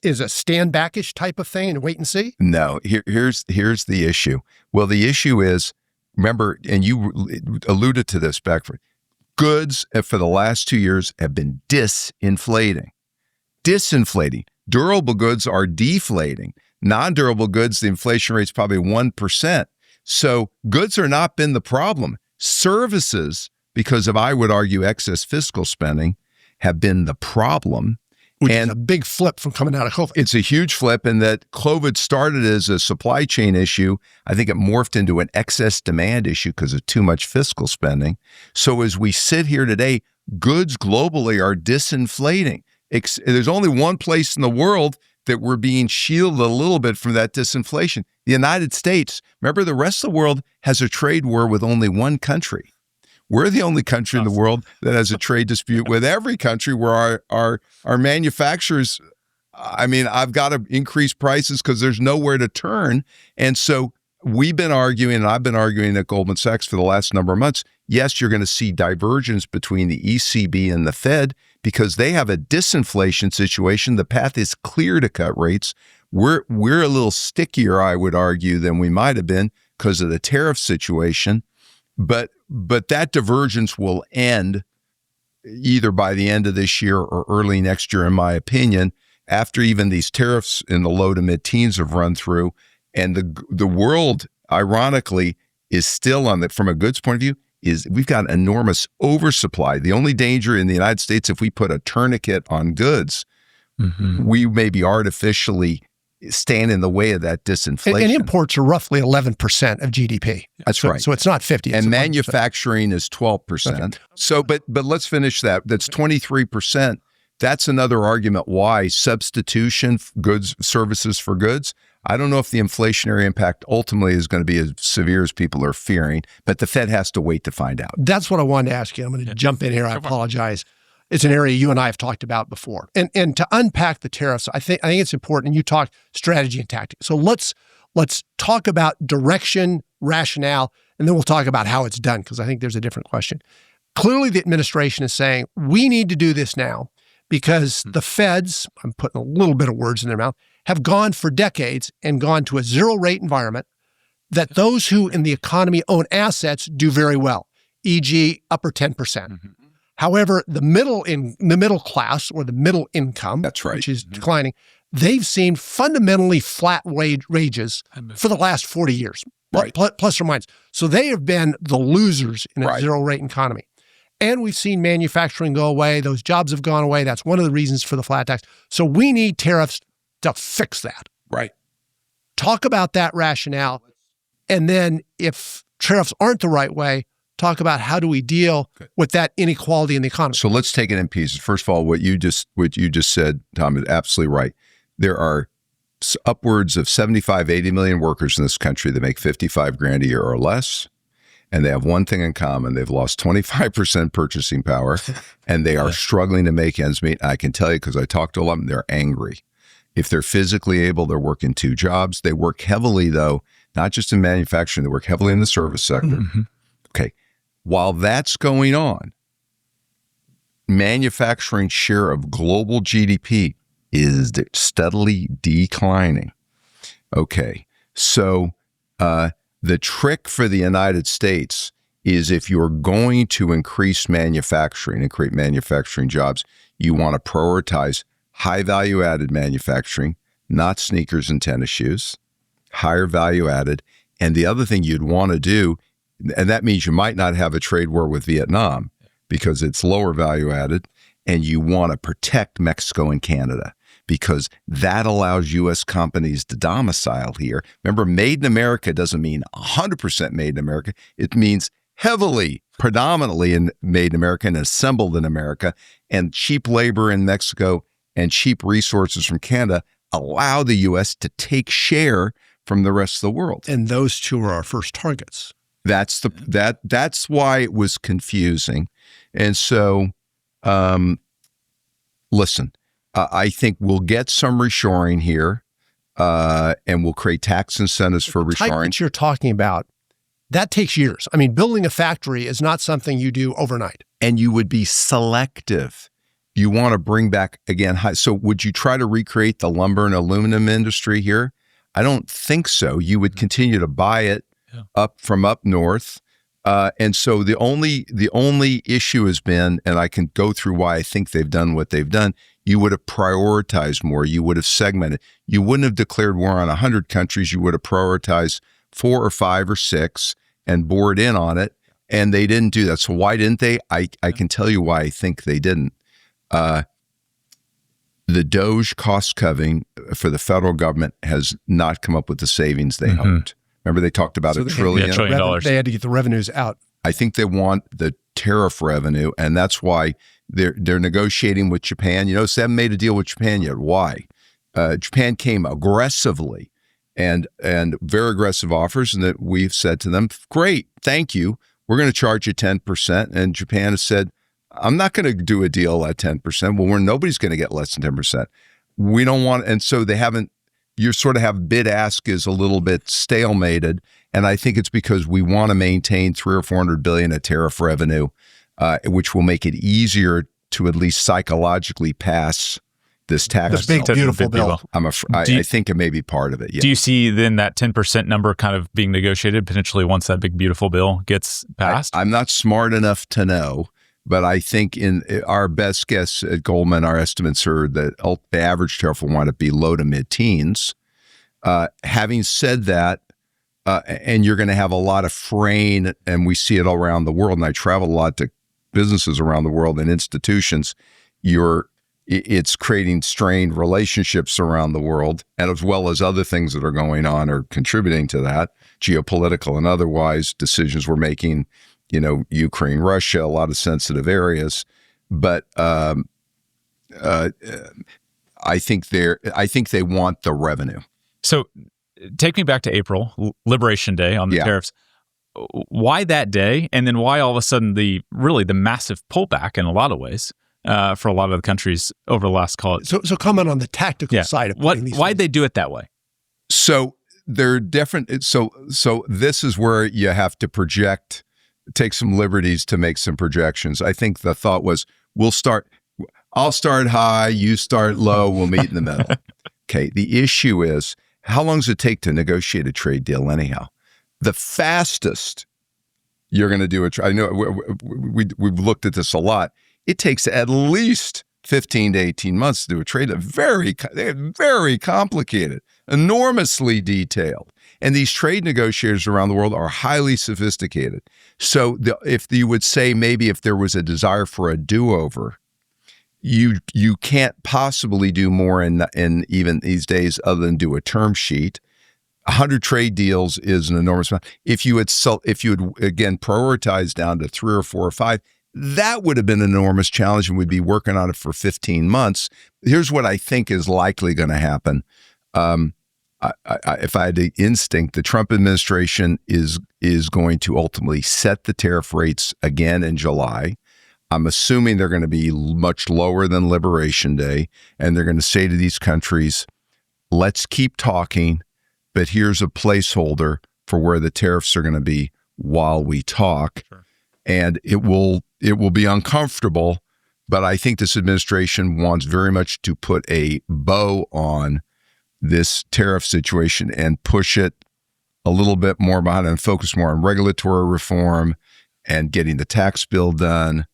is a stand backish type of thing and wait and see? No, here's the issue. Well, the issue is, remember, and you alluded to this, Beckford, goods for the last 2 years have been disinflating. Durable goods are deflating. Non-durable goods, the inflation rate's probably 1%. So goods are not been the problem. Services, because of, I would argue, excess fiscal spending, have been the problem. Which is a big flip from coming out of COVID. It's a huge flip in that COVID started as a supply chain issue. I think it morphed into an excess demand issue because of too much fiscal spending. So as we sit here today, goods globally are disinflating. There's only one place in the world that we're being shielded a little bit from that disinflation. The United States. Remember, the rest of the world has a trade war with only one country. We're the only country in the world that has a trade dispute with every country where our manufacturers, I mean, I've got to increase prices because there's nowhere to turn. And so we've been arguing, and I've been arguing at Goldman Sachs for the last number of months, yes, you're going to see divergence between the ECB and the Fed because they have a disinflation situation. The path is clear to cut rates. We're a little stickier, I would argue, than we might have been because of the tariff situation. But that divergence will end either by the end of this year or early next year, in my opinion, after even these tariffs in the low to mid-teens have run through. And the world, ironically, is still on that, from a goods point of view, is we've got enormous oversupply. The only danger in the United States, if we put a tourniquet on goods, we may be artificially stand in the way of that disinflation. And imports are roughly 11% of GDP. That's right. So it's not 50. And manufacturing is 12%. Okay. So, but let's finish that. That's 23%. That's another argument why substitution goods, services for goods. I don't know if the inflationary impact ultimately is going to be as severe as people are fearing, but the Fed has to wait to find out. That's what I wanted to ask you. I'm going to jump in here. I apologize. It's an area you and I have talked about before. And to unpack the tariffs, I think it's important. And you talked strategy and tactics. So let's talk about direction, rationale, and then we'll talk about how it's done, because I think there's a different question. Clearly, the administration is saying, we need to do this now because the feds, I'm putting a little bit of words in their mouth, have gone for decades and gone to a zero rate environment that those who in the economy own assets do very well, e.g. upper 10%. However, the middle class or the middle income, that's right, which is declining, they've seen fundamentally flat wages for the last 40 years, Right. plus or minus. So they have been the losers in a Right. zero-rate economy. And we've seen manufacturing go away. Those jobs have gone away. That's one of the reasons for the flat tax. So we need tariffs to fix that. Right. Talk about that rationale. And then if tariffs aren't the right way, talk about how do we deal with that inequality in the economy. So let's take it in pieces. First of all, what you just said, Tom, is absolutely right. There are upwards of 75, 80 million workers in this country that make 55 grand a year or less. And they have one thing in common. They've lost 25% purchasing power and they are struggling to make ends meet. I can tell you because I talked to a lot of them, they're angry. If they're physically able, they're working 2 jobs. They work heavily, though, not just in manufacturing, they work heavily in the service sector. Mm-hmm. Okay. While that's going on, manufacturing share of global GDP is steadily declining. Okay. So the trick for the United States is if you're going to increase manufacturing and create manufacturing jobs, you want to prioritize high value added manufacturing, not sneakers and tennis shoes, higher value added. And the other thing you'd want to do, and that means you might not have a trade war with Vietnam because it's lower value added, and you want to protect Mexico and Canada because that allows U.S. companies to domicile here. Remember, made in America doesn't mean 100% made in America. It means heavily, predominantly made in America and assembled in America, and cheap labor in Mexico and cheap resources from Canada allow the U.S. to take share from the rest of the world. And those two are our first targets. That's why it was confusing. And so, listen, I think we'll get some reshoring here, and we'll create tax incentives for The type reshoring. that you're talking about, that takes years. I mean, building a factory is not something you do overnight. And you would be selective. You want to bring back, again, so would you try to recreate the lumber and aluminum industry here? I don't think so. You would continue to buy it up north. And so the only issue has been, and I can go through why I think they've done what they've done, you would have prioritized more. You would have segmented. You wouldn't have declared war on 100 countries. You would have prioritized 4 or 5 or 6 and bored in on it. And they didn't do that. So why didn't they? I can tell you why I think they didn't. The DOGE cost cutting for the federal government has not come up with the savings they hoped. Remember, they talked about $1 trillion. $1 trillion. They had to get the revenues out. I think they want the tariff revenue, and that's why they're negotiating with Japan. You notice they haven't made a deal with Japan yet. Why? Japan came aggressively and very aggressive offers, and that we've said to them, great, thank you. We're going to charge you 10%. And Japan has said, I'm not going to do a deal at 10%. Well, nobody's going to get less than 10%. We don't want, and so they haven't, you sort of have bid ask is a little bit stalemated. And I think it's because we want to maintain $300 or $400 billion of tariff revenue, which will make it easier to at least psychologically pass this tax. The big, beautiful bill. I think it may be part of it. Yeah. Do you see then that 10% number kind of being negotiated potentially once that big, beautiful bill gets passed? I'm not smart enough to know. But I think in our best guess at Goldman, our estimates are that the average tariff will wind up be low to mid-teens. Having said that, and you're going to have a lot of fraying, and we see it all around the world, and I travel a lot to businesses around the world and institutions, it's creating strained relationships around the world, and as well as other things that are going on or contributing to that, geopolitical and otherwise, decisions we're making, Ukraine, Russia, a lot of sensitive areas, but I think they want the revenue. So, take me back to April, Liberation Day on the tariffs. Why that day, and then why all of a sudden the massive pullback in a lot of ways for a lot of the countries over the last call it. So comment on the tactical side of why'd they do it that way? So they're different. So this is where you have to take some liberties to make some projections. I think the thought was, I'll start high, you start low, we'll meet in the middle. Okay. The issue is, how long does it take to negotiate a trade deal anyhow? The fastest you're going to do I know we've looked at this a lot. It takes at least 15 to 18 months to do a trade. They're very complicated, enormously detailed. And these trade negotiators around the world are highly sophisticated. So if you would say maybe if there was a desire for a do-over, you can't possibly do more in even these days other than do a term sheet. 100 trade deals is an enormous amount. If you had again prioritized down to 3 or 4 or 5, that would have been an enormous challenge, and we'd be working on it for 15 months. Here's what I think is likely going to happen. If I had the instinct, the Trump administration is going to ultimately set the tariff rates again in July. I'm assuming they're going to be much lower than Liberation Day, and they're going to say to these countries, let's keep talking, but here's a placeholder for where the tariffs are going to be while we talk. Sure. And it will be uncomfortable, but I think this administration wants very much to put a bow on this tariff situation and push it a little bit more behind and focus more on regulatory reform and getting the tax bill done.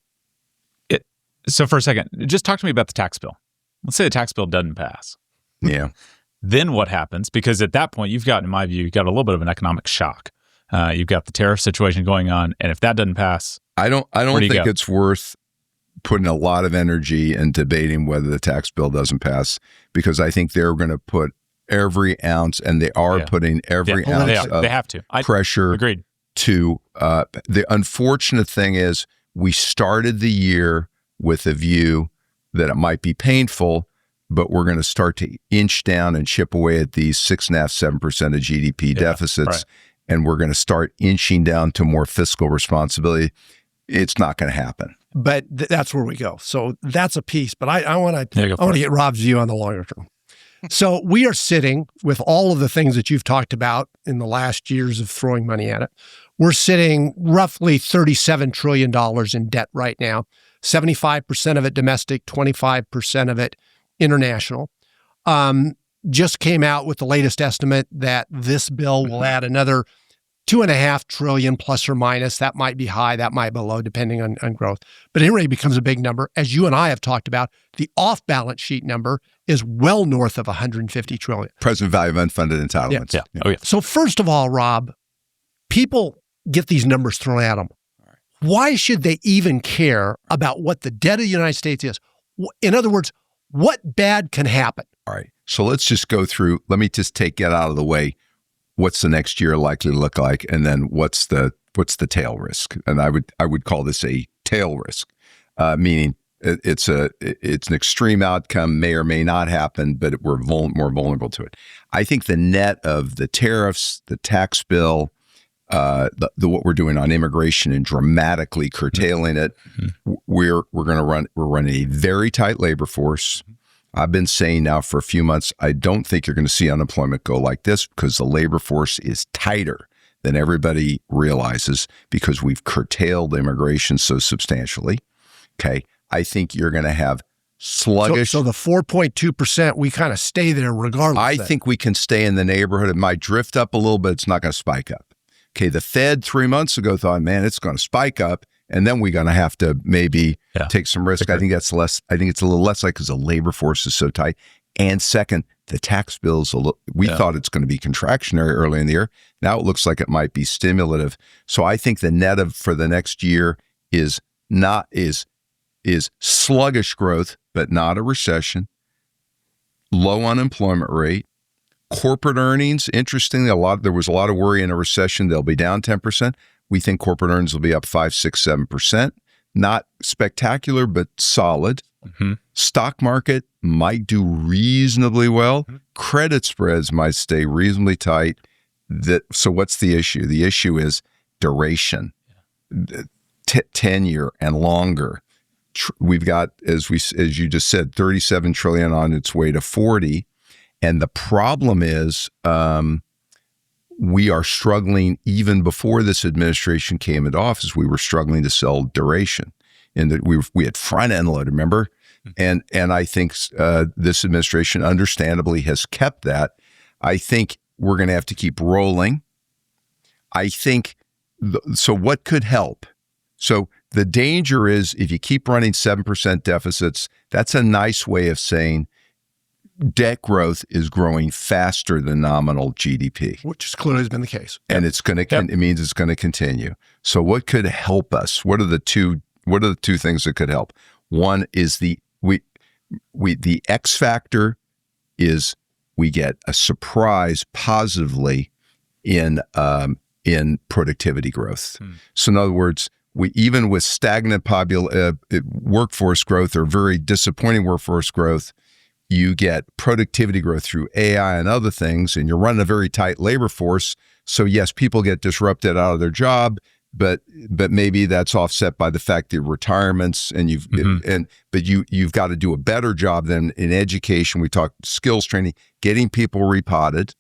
So for a second, just talk to me about the tax bill. Let's say the tax bill doesn't pass. Yeah. Then what happens? Because at that point, in my view, you've got a little bit of an economic shock. You've got the tariff situation going on, and if that doesn't pass, I don't think it's worth putting a lot of energy in debating whether the tax bill doesn't pass, because I think they're going to put every ounce, and they are putting every ounce of they have to. Pressure. Agreed. To the unfortunate thing is we started the year with a view that it might be painful, but we're going to start to inch down and chip away at these 6.5%, 7% of GDP deficits. Right. And we're going to start inching down to more fiscal responsibility. It's not going to happen. But that's where we go. So that's a piece. But I want to get Rob's view on the longer term. So we are sitting with all of the things that you've talked about in the last years of throwing money at it. We're sitting roughly $37 trillion in debt right now. 75% of it domestic, 25% of it international. Just came out with the latest estimate that this bill will add another $2.5 trillion plus or minus. That might be high, that might be low, depending on growth. But it really becomes a big number. As you and I have talked about, the off-balance sheet number is well north of $150 trillion. Present value of unfunded entitlements. Yeah. Oh, yeah. So first of all, Rob, people get these numbers thrown at them. Why should they even care about what the debt of the United States is? In other words, what bad can happen? All right. So let's just go through. Let me just get out of the way. What's the next year likely to look like, and then what's the tail risk? And I would call this a tail risk, meaning it's an extreme outcome, may or may not happen, but we're more vulnerable to it. I think the net of the tariffs, the tax bill, what we're doing on immigration and dramatically curtailing it, we're running a very tight labor force. I've been saying now for a few months, I don't think you're going to see unemployment go like this because the labor force is tighter than everybody realizes because we've curtailed immigration so substantially. Okay. I think you're going to have sluggish. So the 4.2%, we kind of stay there regardless. I think we can stay in the neighborhood. It might drift up a little bit. It's not going to spike up. Okay. The Fed 3 months ago thought, man, it's going to spike up. And then we're going to have to maybe take some risk. I think that's less. I think it's a little less like because the labor force is so tight. And second, the tax bills. We thought it's going to be contractionary early in the year. Now it looks like it might be stimulative. So I think the net for the next year is sluggish growth, but not a recession. Low unemployment rate. Corporate earnings. Interestingly, there was a lot of worry in a recession. They'll be down 10%. We think corporate earnings will be up 5, 6, 7%. Not spectacular, but solid. Mm-hmm. Stock market might do reasonably well. Mm-hmm. Credit spreads might stay reasonably tight. So what's the issue? The issue is duration, tenure and longer. We've got, as you just said, $37 trillion on its way to 40. And the problem is, we are struggling, even before this administration came into office, we were struggling to sell duration. And we had front end load, remember? And I think this administration understandably has kept that. I think we're going to have to keep rolling. I think, so what could help? So the danger is if you keep running 7% deficits, that's a nice way of saying debt growth is growing faster than nominal GDP. Which has clearly been the case. And it's going to, it means it's going to continue. So what could help us? What are the two things that could help? One is the X factor is we get a surprise positively in productivity growth. So in other words, even with stagnant workforce growth or very disappointing workforce growth, you get productivity growth through AI and other things, and you're running a very tight labor force. So yes, people get disrupted out of their job, but maybe that's offset by the fact that retirements and you've got to do a better job than in education. We talk skills training, getting people repotted,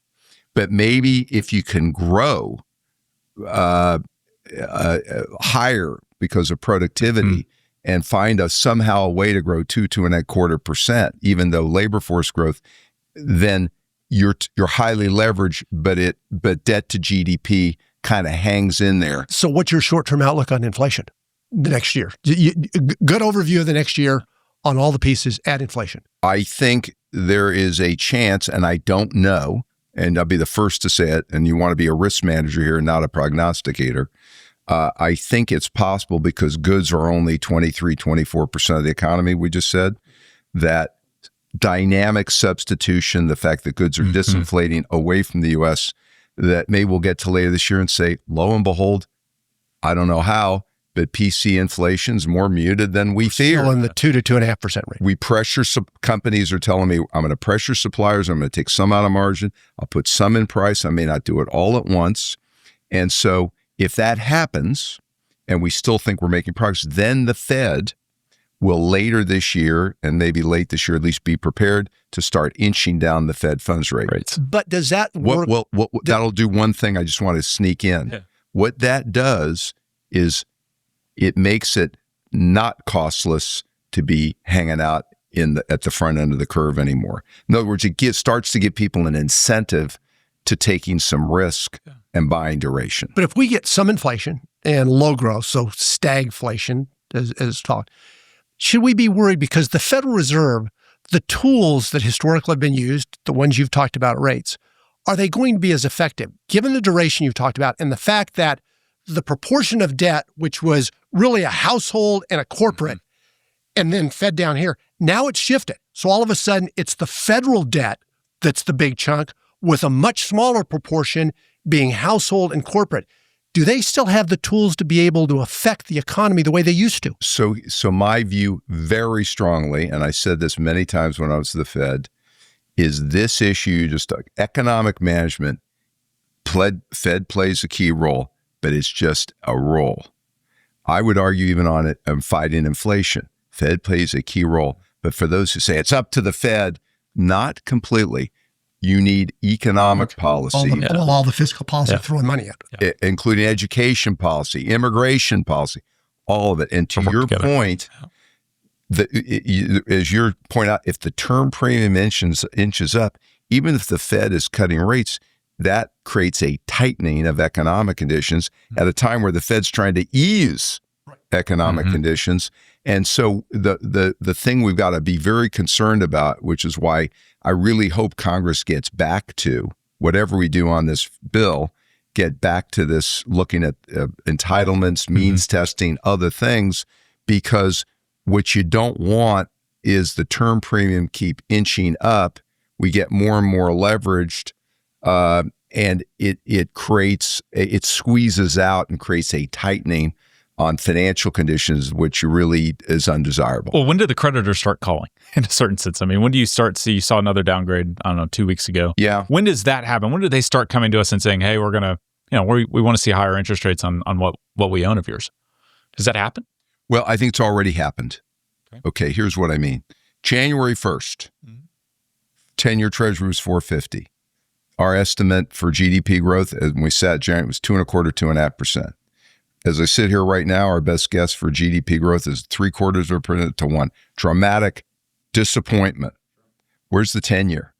but maybe if you can grow higher because of productivity and find somehow a way to grow 2.25%, even though labor force growth, then you're highly leveraged, but debt to GDP kind of hangs in there. So what's your short-term outlook on inflation the next year? Good overview of the next year on all the pieces at inflation. I think there is a chance, and I don't know, and I'll be the first to say it, and you want to be a risk manager here, not a prognosticator. I think it's possible because goods are only 23-24% of the economy, we just said, that dynamic substitution, the fact that goods are disinflating away from the U.S., that maybe we'll get to later this year and say, lo and behold, I don't know how, but PC inflation's more muted than we fear. Still in the 2 to 2.5% range. We pressure, companies are telling me, I'm going to pressure suppliers, I'm going to take some out of margin, I'll put some in price, I may not do it all at once. And so if that happens, and we still think we're making progress, then the Fed will later this year, and maybe late this year at least, be prepared to start inching down the Fed funds rate. Right. But does that work? That'll do one thing I just want to sneak in. Yeah. What that does is it makes it not costless to be hanging out at the front end of the curve anymore. In other words, it starts to give people an incentive to taking some risk and buying duration. But if we get some inflation and low growth, so stagflation as talked, should we be worried because the Federal Reserve, the tools that historically have been used, the ones you've talked about rates, are they going to be as effective given the duration you've talked about and the fact that the proportion of debt, which was really a household and a corporate, and then fed down here, now it's shifted. So all of a sudden, it's the federal debt that's the big chunk with a much smaller proportion being household and corporate. Do they still have the tools to be able to affect the economy the way they used to? So my view very strongly, and I said this many times when I was the Fed, is this issue, just economic management, Fed plays a key role, but it's just a role. I would argue even on it, fighting inflation. Fed plays a key role. But for those who say it's up to the Fed, not completely. You need economic policy. All the fiscal policy throwing money at. Including education policy, immigration policy, all of it. And to your point, as you point out, if the term premium inches up, even if the Fed is cutting rates, that creates a tightening of economic conditions at a time where the Fed's trying to ease economic conditions. And so the thing we've got to be very concerned about, which is why I really hope Congress gets back to, whatever we do on this bill, get back to this looking at entitlements, means testing, other things, because what you don't want is the term premium keep inching up. We get more and more leveraged, and it squeezes out and creates a tightening on financial conditions, which really is undesirable. Well, when did the creditors start calling in a certain sense? I mean, when do you start see, you saw another downgrade, I don't know, 2 weeks ago. Yeah. When does that happen? When do they start coming to us and saying, hey, we're going to, we want to see higher interest rates on what we own of yours? Does that happen? Well, I think it's already happened. Okay, here's what I mean. January 1st, 10-year Treasury was 4.50. Our estimate for GDP growth, as we sat January, was 2.25%, 2.5%. As I sit here right now, our best guess for GDP growth is 0.75% to 1%. Dramatic disappointment. Where's the 10-year?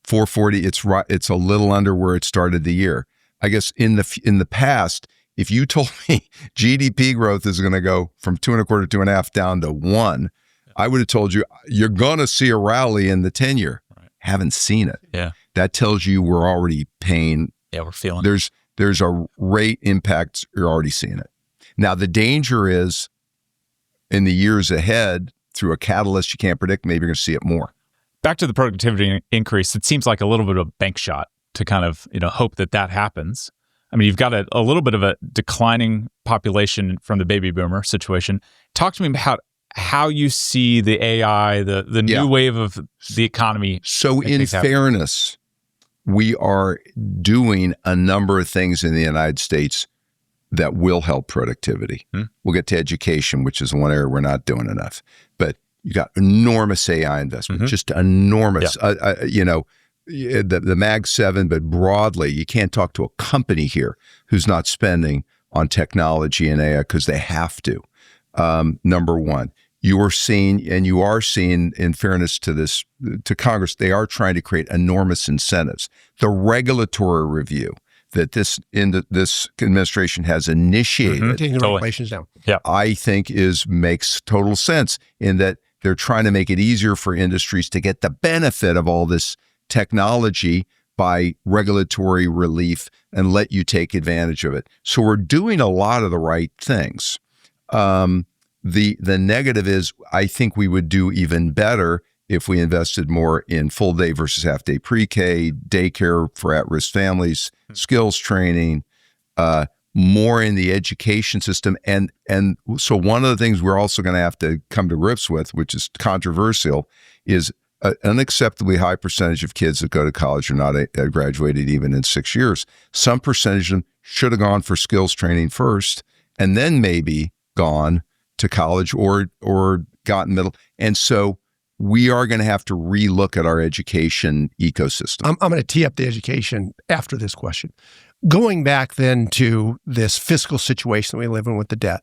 4.40. It's right. It's a little under where it started the year. I guess in the past, if you told me GDP growth is going to go from 2.25, 2.5 down to 1, I would have told you you're going to see a rally in the 10-year. Right. Haven't seen it. Yeah. That tells you we're already paying. Yeah, we're feeling it. There's a rate impact. You're already seeing it. Now, the danger is in the years ahead, through a catalyst you can't predict, maybe you're going to see it more. Back to the productivity increase, it seems like a little bit of a bank shot to kind of hope that happens. I mean, you've got a little bit of a declining population from the baby boomer situation. Talk to me about how you see the AI, the new wave of the economy. So in fairness, we are doing a number of things in the United States that will help productivity. We'll get to education, which is one area we're not doing enough. But you got enormous AI investment, just enormous. Yeah. The Mag 7, but broadly, you can't talk to a company here who's not spending on technology and AI because they have to. Number one, you are seeing, in fairness to Congress, they are trying to create enormous incentives. The regulatory review that this administration has initiated, taking the regulations down, I think makes total sense in that they're trying to make it easier for industries to get the benefit of all this technology by regulatory relief and let you take advantage of it. So we're doing a lot of the right things. The negative is I think we would do even better if we invested more in full day versus half day pre-K, daycare for at-risk families, skills training, more in the education system. And so one of the things we're also going to have to come to grips with, which is controversial, is an unacceptably high percentage of kids that go to college are not graduated even in 6 years. Some percentage of them should have gone for skills training first and then maybe gone to college or gotten middle. And so we are going to have to relook at our education ecosystem. I'm going to tee up the education after this question. Going back then to this fiscal situation that we live in with the debt,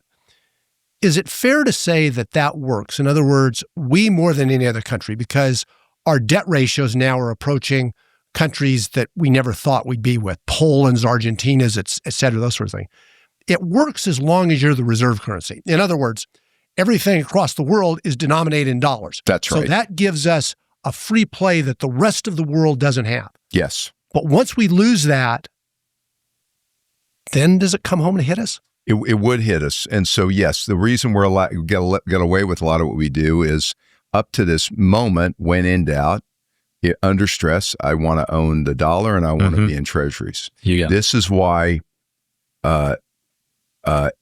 is it fair to say that works? In other words, we more than any other country, because our debt ratios now are approaching countries that we never thought we'd be with, Poland's, Argentina's, et cetera, those sorts of things. It works as long as you're the reserve currency. In other words, everything across the world is denominated in dollars. That's right. So that gives us a free play that the rest of the world doesn't have. Yes. But once we lose that, then does it come home to hit us? It would hit us. And so, yes, the reason we get away with a lot of what we do is up to this moment, when in doubt, under stress, I want to own the dollar and I want to be in treasuries. This is why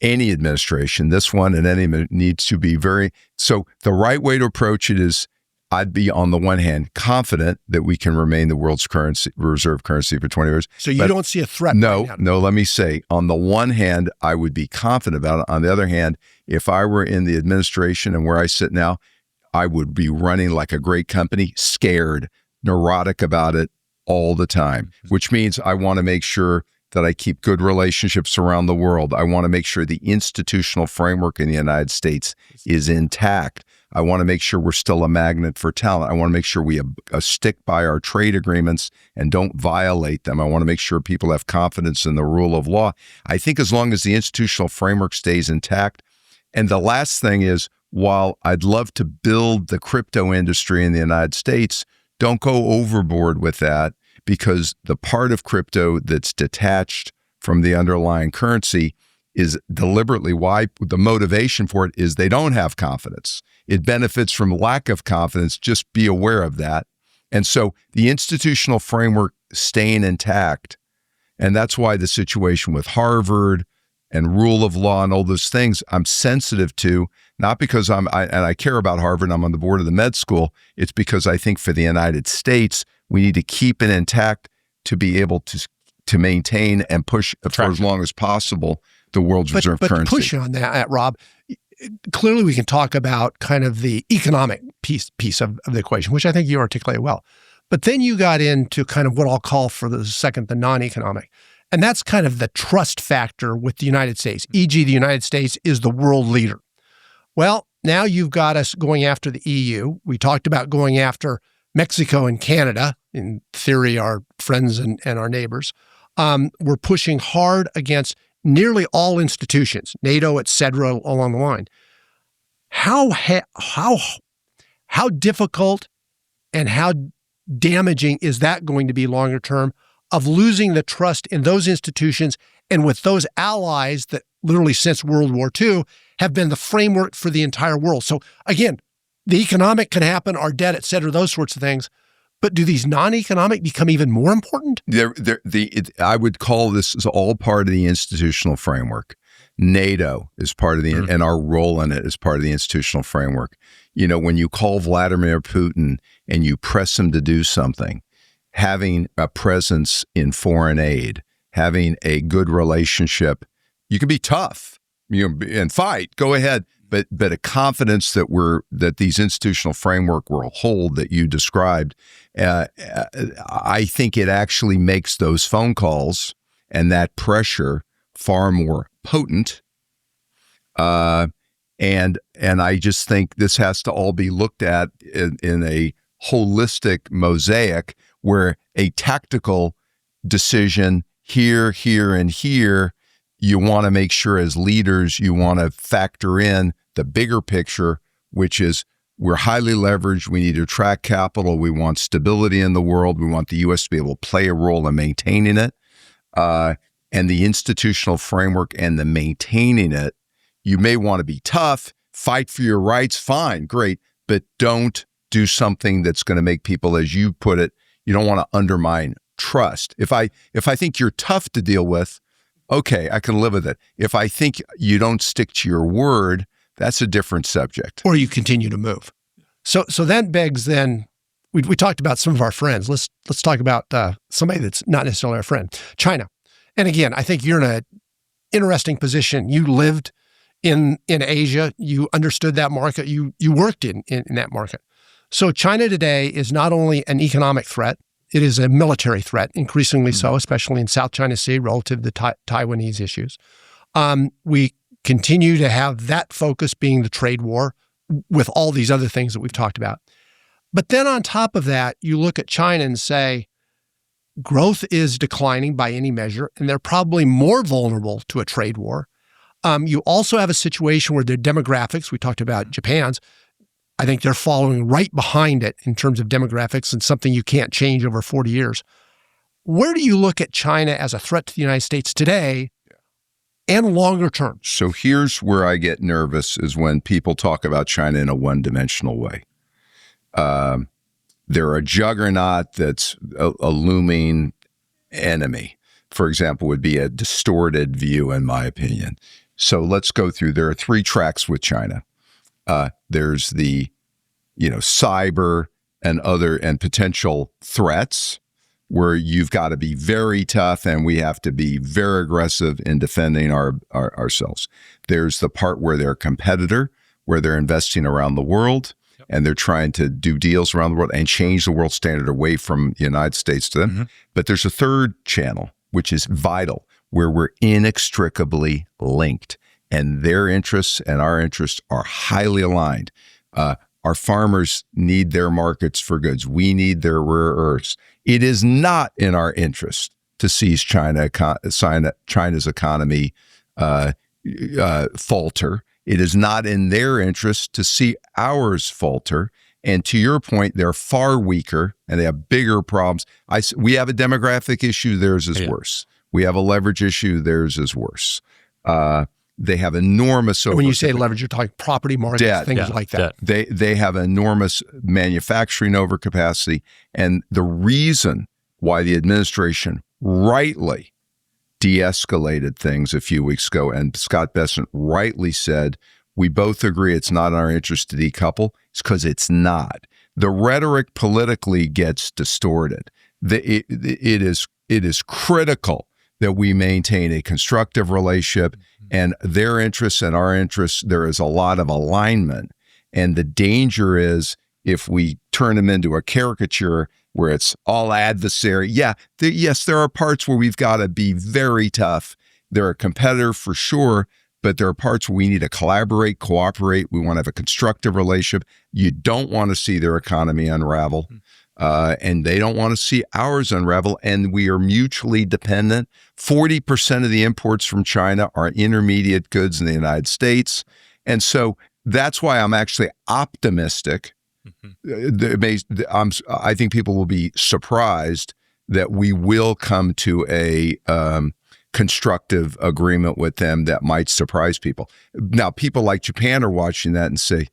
any administration, this one and any, needs to be so the right way to approach it is I'd be, on the one hand, confident that we can remain the world's reserve currency for 20 years. So you don't see a threat? No, let me say, on the one hand, I would be confident about it. On the other hand, if I were in the administration and where I sit now, I would be running like a great company, scared, neurotic about it all the time, which means I want to make sure that I keep good relationships around the world. I want to make sure the institutional framework in the United States is intact. I want to make sure we're still a magnet for talent. I want to make sure we stick by our trade agreements and don't violate them. I want to make sure people have confidence in the rule of law. I think as long as the institutional framework stays intact. And the last thing is, while I'd love to build the crypto industry in the United States, don't go overboard with that, because the part of crypto that's detached from the underlying currency is deliberately why the motivation for it is they don't have confidence. It benefits from lack of confidence. Just be aware of that. And so the institutional framework staying intact, and that's why the situation with Harvard and rule of law and all those things I'm sensitive to, not because I care about Harvard and I'm on the board of the med school. It's because I think for the United States, we need to keep it intact to be able to maintain and push for as long as possible the world's reserve currency. But to push on that, Rob, clearly we can talk about kind of the economic piece of the equation, which I think you articulate well. But then you got into kind of what I'll call for the second, the non-economic. And that's kind of the trust factor with the United States, e.g. the United States is the world leader. Well, now you've got us going after the EU. We talked about going after Mexico and Canada, in theory, our friends and our neighbors. We're pushing hard against nearly all institutions, NATO, et cetera, along the line. How difficult and how damaging is that going to be longer term of losing the trust in those institutions and with those allies that literally since World War II have been the framework for the entire world? So again, the economic can happen, our debt, et cetera, those sorts of things. But do these non-economic become even more important? I would call this as all part of the institutional framework. NATO is part of the, and our role in it is part of the institutional framework. You know, when you call Vladimir Putin and you press him to do something, having a presence in foreign aid, having a good relationship, you can be tough, and fight, go ahead. But a confidence that these institutional framework will hold that you described, I think it actually makes those phone calls and that pressure far more potent. And I just think this has to all be looked at in a holistic mosaic where a tactical decision here, and here, you want to make sure as leaders, you want to factor in the bigger picture, which is we're highly leveraged. We need to attract capital. We want stability in the world. We want the U.S. to be able to play a role in maintaining it. And the institutional framework and the maintaining it, you may want to be tough, fight for your rights, fine, great, but don't do something that's going to make people, as you put it, you don't want to undermine trust. If I think you're tough to deal with, okay, I can live with it. If I think you don't stick to your word, that's a different subject. Or you continue to move. So that begs then, we talked about some of our friends. Let's talk about somebody that's not necessarily our friend, China. And again, I think you're in an interesting position. You lived in Asia. You understood that market. You worked in that market. So China today is not only an economic threat, it is a military threat, increasingly so, especially in South China Sea relative to the Taiwanese issues. We continue to have that focus being the trade war with all these other things that we've talked about. But then on top of that, you look at China and say, growth is declining by any measure, and they're probably more vulnerable to a trade war. You also have a situation where their demographics, we talked about Japan's, I think they're following right behind it in terms of demographics and something you can't change over 40 years. Where do you look at China as a threat to the United States today and longer term? So here's where I get nervous is when people talk about China in a one-dimensional way. They're a juggernaut that's a looming enemy, for example, would be a distorted view, in my opinion. So let's go through. There are three tracks with China. There's the, cyber and potential threats where you've got to be very tough and we have to be very aggressive in defending ourselves. There's the part where they're a competitor, where they're investing around the world and they're trying to do deals around the world and change the world standard away from the United States to them. Mm-hmm. But there's a third channel, which is vital, where we're inextricably linked. And their interests and our interests are highly aligned. Our farmers need their markets for goods. We need their rare earths. It is not in our interest to seize China's economy falter. It is not in their interest to see ours falter. And to your point, they're far weaker and they have bigger problems. We have a demographic issue, theirs is worse. We have a leverage issue, theirs is worse. They have enormous... When you say leverage, you're talking property markets, debt, things like that. They have enormous manufacturing overcapacity. And the reason why the administration rightly de-escalated things a few weeks ago, and Scott Bessent rightly said, we both agree it's not in our interest to decouple, it's because it's not. The rhetoric politically gets distorted. It is critical that we maintain a constructive relationship, and their interests and our interests, there is a lot of alignment. And the danger is if we turn them into a caricature where it's all adversary. Yes, there are parts where we've got to be very tough. They're a competitor for sure, but there are parts where we need to collaborate, cooperate. We want to have a constructive relationship. You don't want to see their economy unravel. and they don't want to see ours unravel, and we are mutually dependent. 40% of the imports from China are intermediate goods in the United States. And so that's why I'm actually optimistic. I think people will be surprised that we will come to a constructive agreement with them that might surprise people. Now, people like Japan are watching that and say,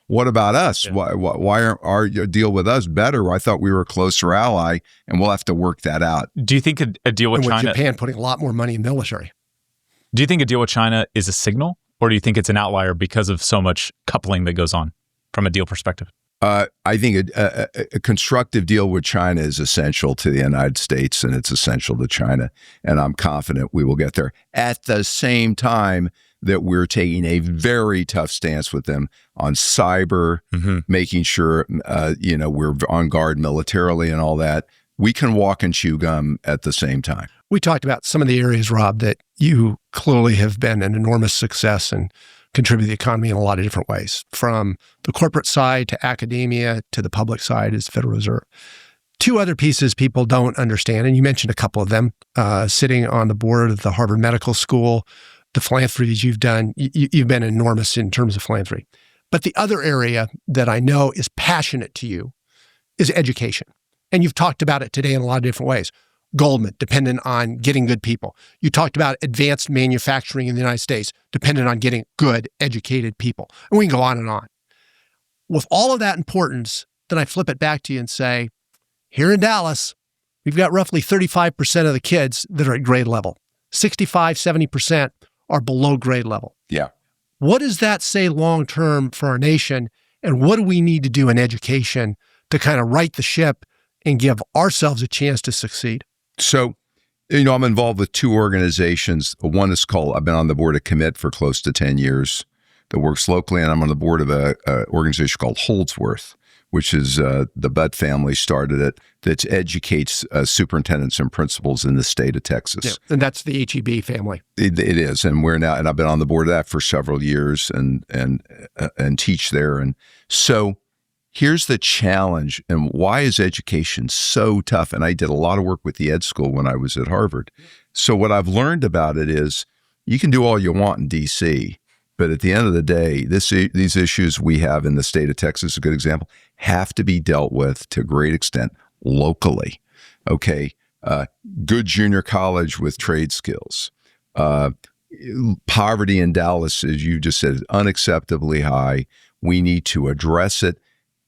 what about us? Yeah. Why aren't our deal with us better? I thought we were a closer ally, and we'll have to work that out. Do you think a deal with China... Japan putting a lot more money in military. Do you think a deal with China is a signal, or do you think it's an outlier because of so much coupling that goes on from a deal perspective? I think a constructive deal with China is essential to the United States, and it's essential to China, and I'm confident we will get there. At the same time that we're taking a very tough stance with them on cyber, making sure we're on guard militarily and all that. We can walk and chew gum at the same time. We talked about some of the areas, Rob, that you clearly have been an enormous success and contribute to the economy in a lot of different ways, from the corporate side to academia to the public side as Federal Reserve. Two other pieces people don't understand, and you mentioned a couple of them, sitting on the board of the Harvard Medical School, the philanthropy you've done, you've been enormous in terms of philanthropy. But the other area that I know is passionate to you is education. And you've talked about it today in a lot of different ways. Goldman, dependent on getting good people. You talked about advanced manufacturing in the United States, dependent on getting good, educated people. And we can go on and on. With all of that importance, then I flip it back to you and say, here in Dallas, we've got roughly 35% of the kids that are at grade level. 65, 70% are below grade level. Yeah. What does that say long-term for our nation? And what do we need to do in education to kind of right the ship and give ourselves a chance to succeed? So, I'm involved with two organizations. One is called, I've been on the board of Commit for close to 10 years that works locally, and I'm on the board of an organization called Holdsworth, which is the Butt family started it, that educates superintendents and principals in the state of Texas. Yeah, and that's the HEB family. It is, and I've been on the board of that for several years and teach there. And so here's the challenge, and why is education so tough? And I did a lot of work with the ed school when I was at Harvard. So what I've learned about it is you can do all you want in D.C., but at the end of the day, these issues we have in the state of Texas, a good example, have to be dealt with to a great extent locally. Okay, good junior college with trade skills. Poverty in Dallas, as you just said, is unacceptably high. We need to address it.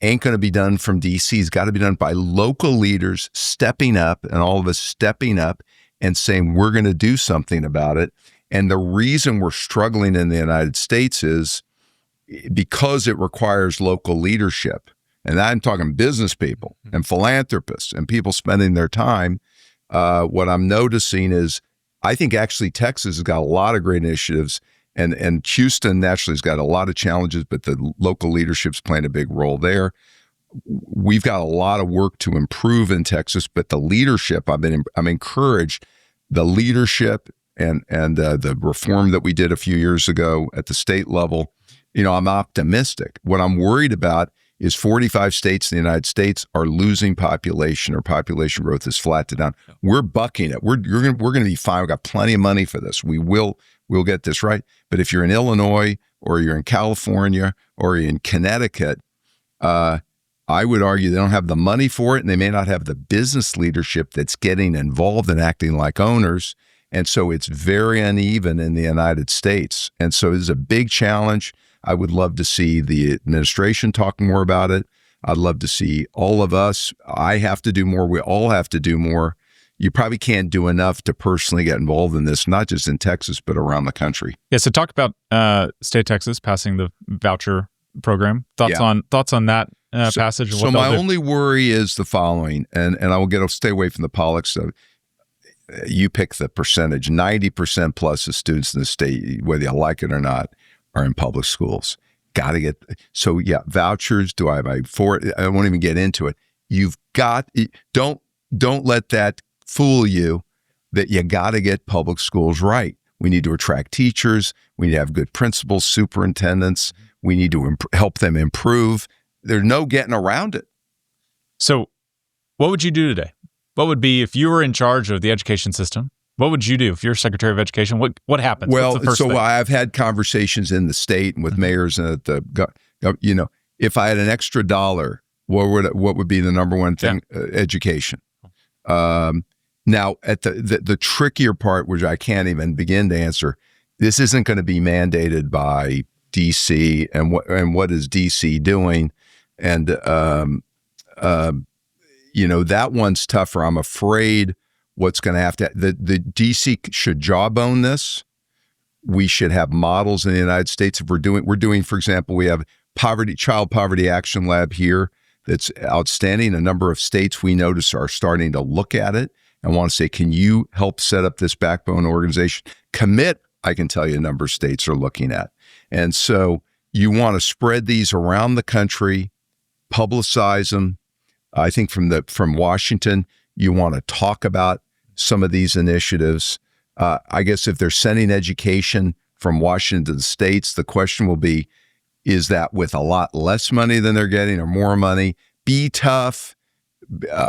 Ain't going to be done from D.C. It's got to be done by local leaders stepping up, and all of us stepping up and saying we're going to do something about it. And the reason we're struggling in the United States is because it requires local leadership. And I'm talking business people and philanthropists and people spending their time. What I'm noticing is I think actually Texas has got a lot of great initiatives, and Houston naturally has got a lot of challenges, but the local leadership's playing a big role there. We've got a lot of work to improve in Texas, but the leadership, I'm encouraged, the leadership and the reform that we did a few years ago at the state level, I'm optimistic. What I'm worried about is 45 states in the United States are losing population, or population growth is flat to down. We're bucking it. We're going to be fine. We've got plenty of money for this. We'll get this right. But if you're in Illinois or you're in California or you're in Connecticut, I would argue they don't have the money for it, and they may not have the business leadership that's getting involved and acting like owners. And so it's very uneven in the United States. And so it's a big challenge. I would love to see the administration talk more about it. I'd love to see all of us. I have to do more. We all have to do more. You probably can't do enough to personally get involved in this, not just in Texas, but around the country. Yeah. So talk about state of Texas passing the voucher program. Thoughts on that passage? So my only worry is the following, and I'll stay away from the politics of. You pick the percentage. 90% plus of students in the state, whether you like it or not, are in public schools. Got to get vouchers. Do I have for it? I won't even get into it. You've got don't let that fool you that you got to get public schools right. We need to attract teachers. We need to have good principals, superintendents. We need to help them improve. There's no getting around it. So what would you do today? What would be, if you were in charge of the education system, what would you do if you're Secretary of Education? What happens? Well, What's the first thing? I've had conversations in the state and with mayors and at the, if I had an extra dollar, what would be the number one thing? Education. Now, at the trickier part, which I can't even begin to answer, this isn't going to be mandated by DC, and what is DC doing, and that one's tougher. I'm afraid what's going to have to the DC should jawbone this. We should have models in the United States. If we're doing, for example, we have Child Poverty Action Lab here that's outstanding. A number of states we notice are starting to look at it and want to say, can you help set up this backbone organization? Commit, I can tell you a number of states are looking at. And so you want to spread these around the country, publicize them. I think from Washington, you want to talk about some of these initiatives. I guess if they're sending education from Washington to the states, the question will be, is that with a lot less money than they're getting or more money? Be tough.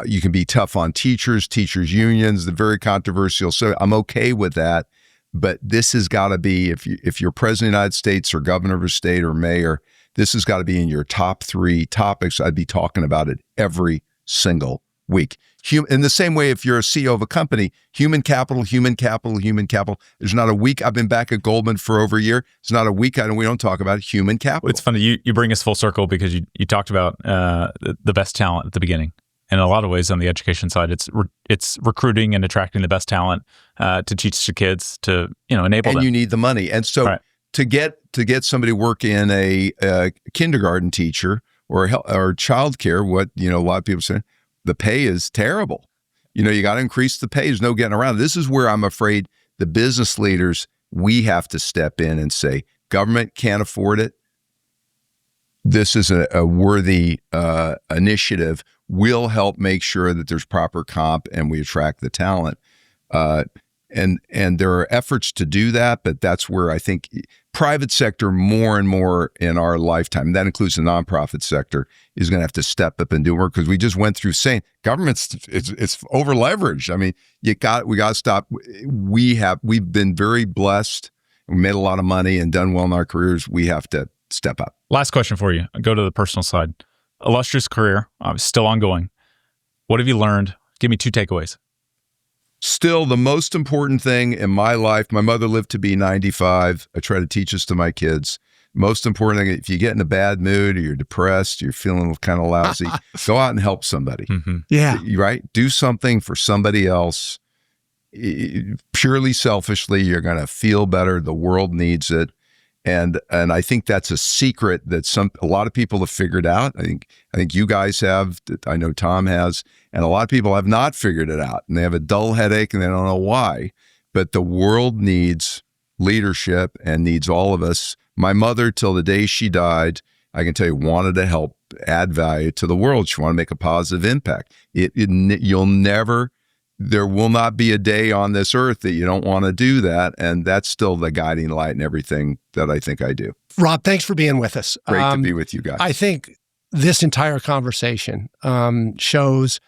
You can be tough on teachers unions, the very controversial. So I'm okay with that. But this has got to be, if you're president of the United States or governor of a state or mayor, this has got to be in your top 3 topics. I'd be talking about it every single week. In the same way, if you're a CEO of a company, human capital. There's not a week. I've been back at Goldman for over a year. It's not a week we don't talk about human capital. It's funny. You bring us full circle because you talked about the best talent at the beginning. And in a lot of ways on the education side, it's recruiting and attracting the best talent to teach the kids to enable them. And you need the money. And so to get somebody to work in a kindergarten teacher or childcare, what a lot of people say, the pay is terrible. You got to increase the pay. There's no getting around it. This is where I'm afraid the business leaders, we have to step in and say, government can't afford it. This is a worthy initiative. We'll help make sure that there's proper comp and we attract the talent. And there are efforts to do that, but that's where I think private sector more and more in our lifetime, that includes the nonprofit sector, is going to have to step up and do work, because we just went through saying government's it's over leveraged. I mean, we got to stop. We've been very blessed. We made a lot of money and done well in our careers. We have to step up. Last question for you. I'll go to the personal side. Illustrious career, still ongoing. What have you learned? Give me 2 takeaways. Still, the most important thing in my life, my mother lived to be 95. I try to teach this to my kids. Most important thing, if you get in a bad mood or you're depressed, you're feeling kind of lousy, go out and help somebody. Mm-hmm. Yeah. Right? Do something for somebody else. Purely selfishly, you're going to feel better. The world needs it. And I think that's a secret that a lot of people have figured out. I think you guys have. I know Tom has, and a lot of people have not figured it out, and they have a dull headache and they don't know why. But the world needs leadership and needs all of us. My mother, till the day she died, I can tell you, wanted to help add value to the world. She wanted to make a positive impact. There will not be a day on this earth that you don't want to do that. And that's still the guiding light in everything that I think I do. Rob, thanks for being with us. Great to be with you guys. I think this entire conversation shows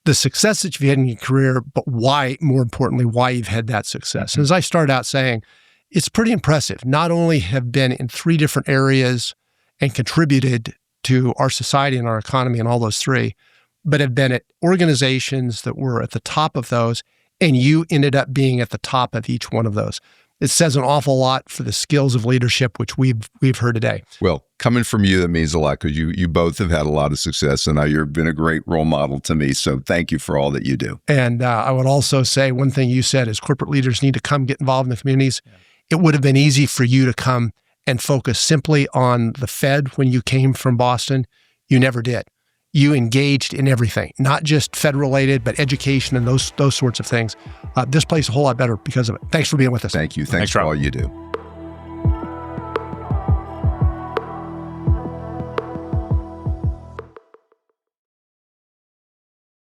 the success that you've had in your career, but why, more importantly, why you've had that success. And as I started out saying, it's pretty impressive. Not only have been in 3 different areas and contributed to our society and our economy and all those 3, but have been at organizations that were at the top of those, and you ended up being at the top of each one of those. It says an awful lot for the skills of leadership, which we've heard today. Well, coming from you, that means a lot, because you both have had a lot of success, and you've been a great role model to me. So thank you for all that you do. And I would also say one thing you said is corporate leaders need to come get involved in the communities. Yeah. It would have been easy for you to come and focus simply on the Fed when you came from Boston. You never did. You engaged in everything, not just Fed-related, but education and those sorts of things. This place is a whole lot better because of it. Thanks for being with us. Thank you. Thanks for all you do.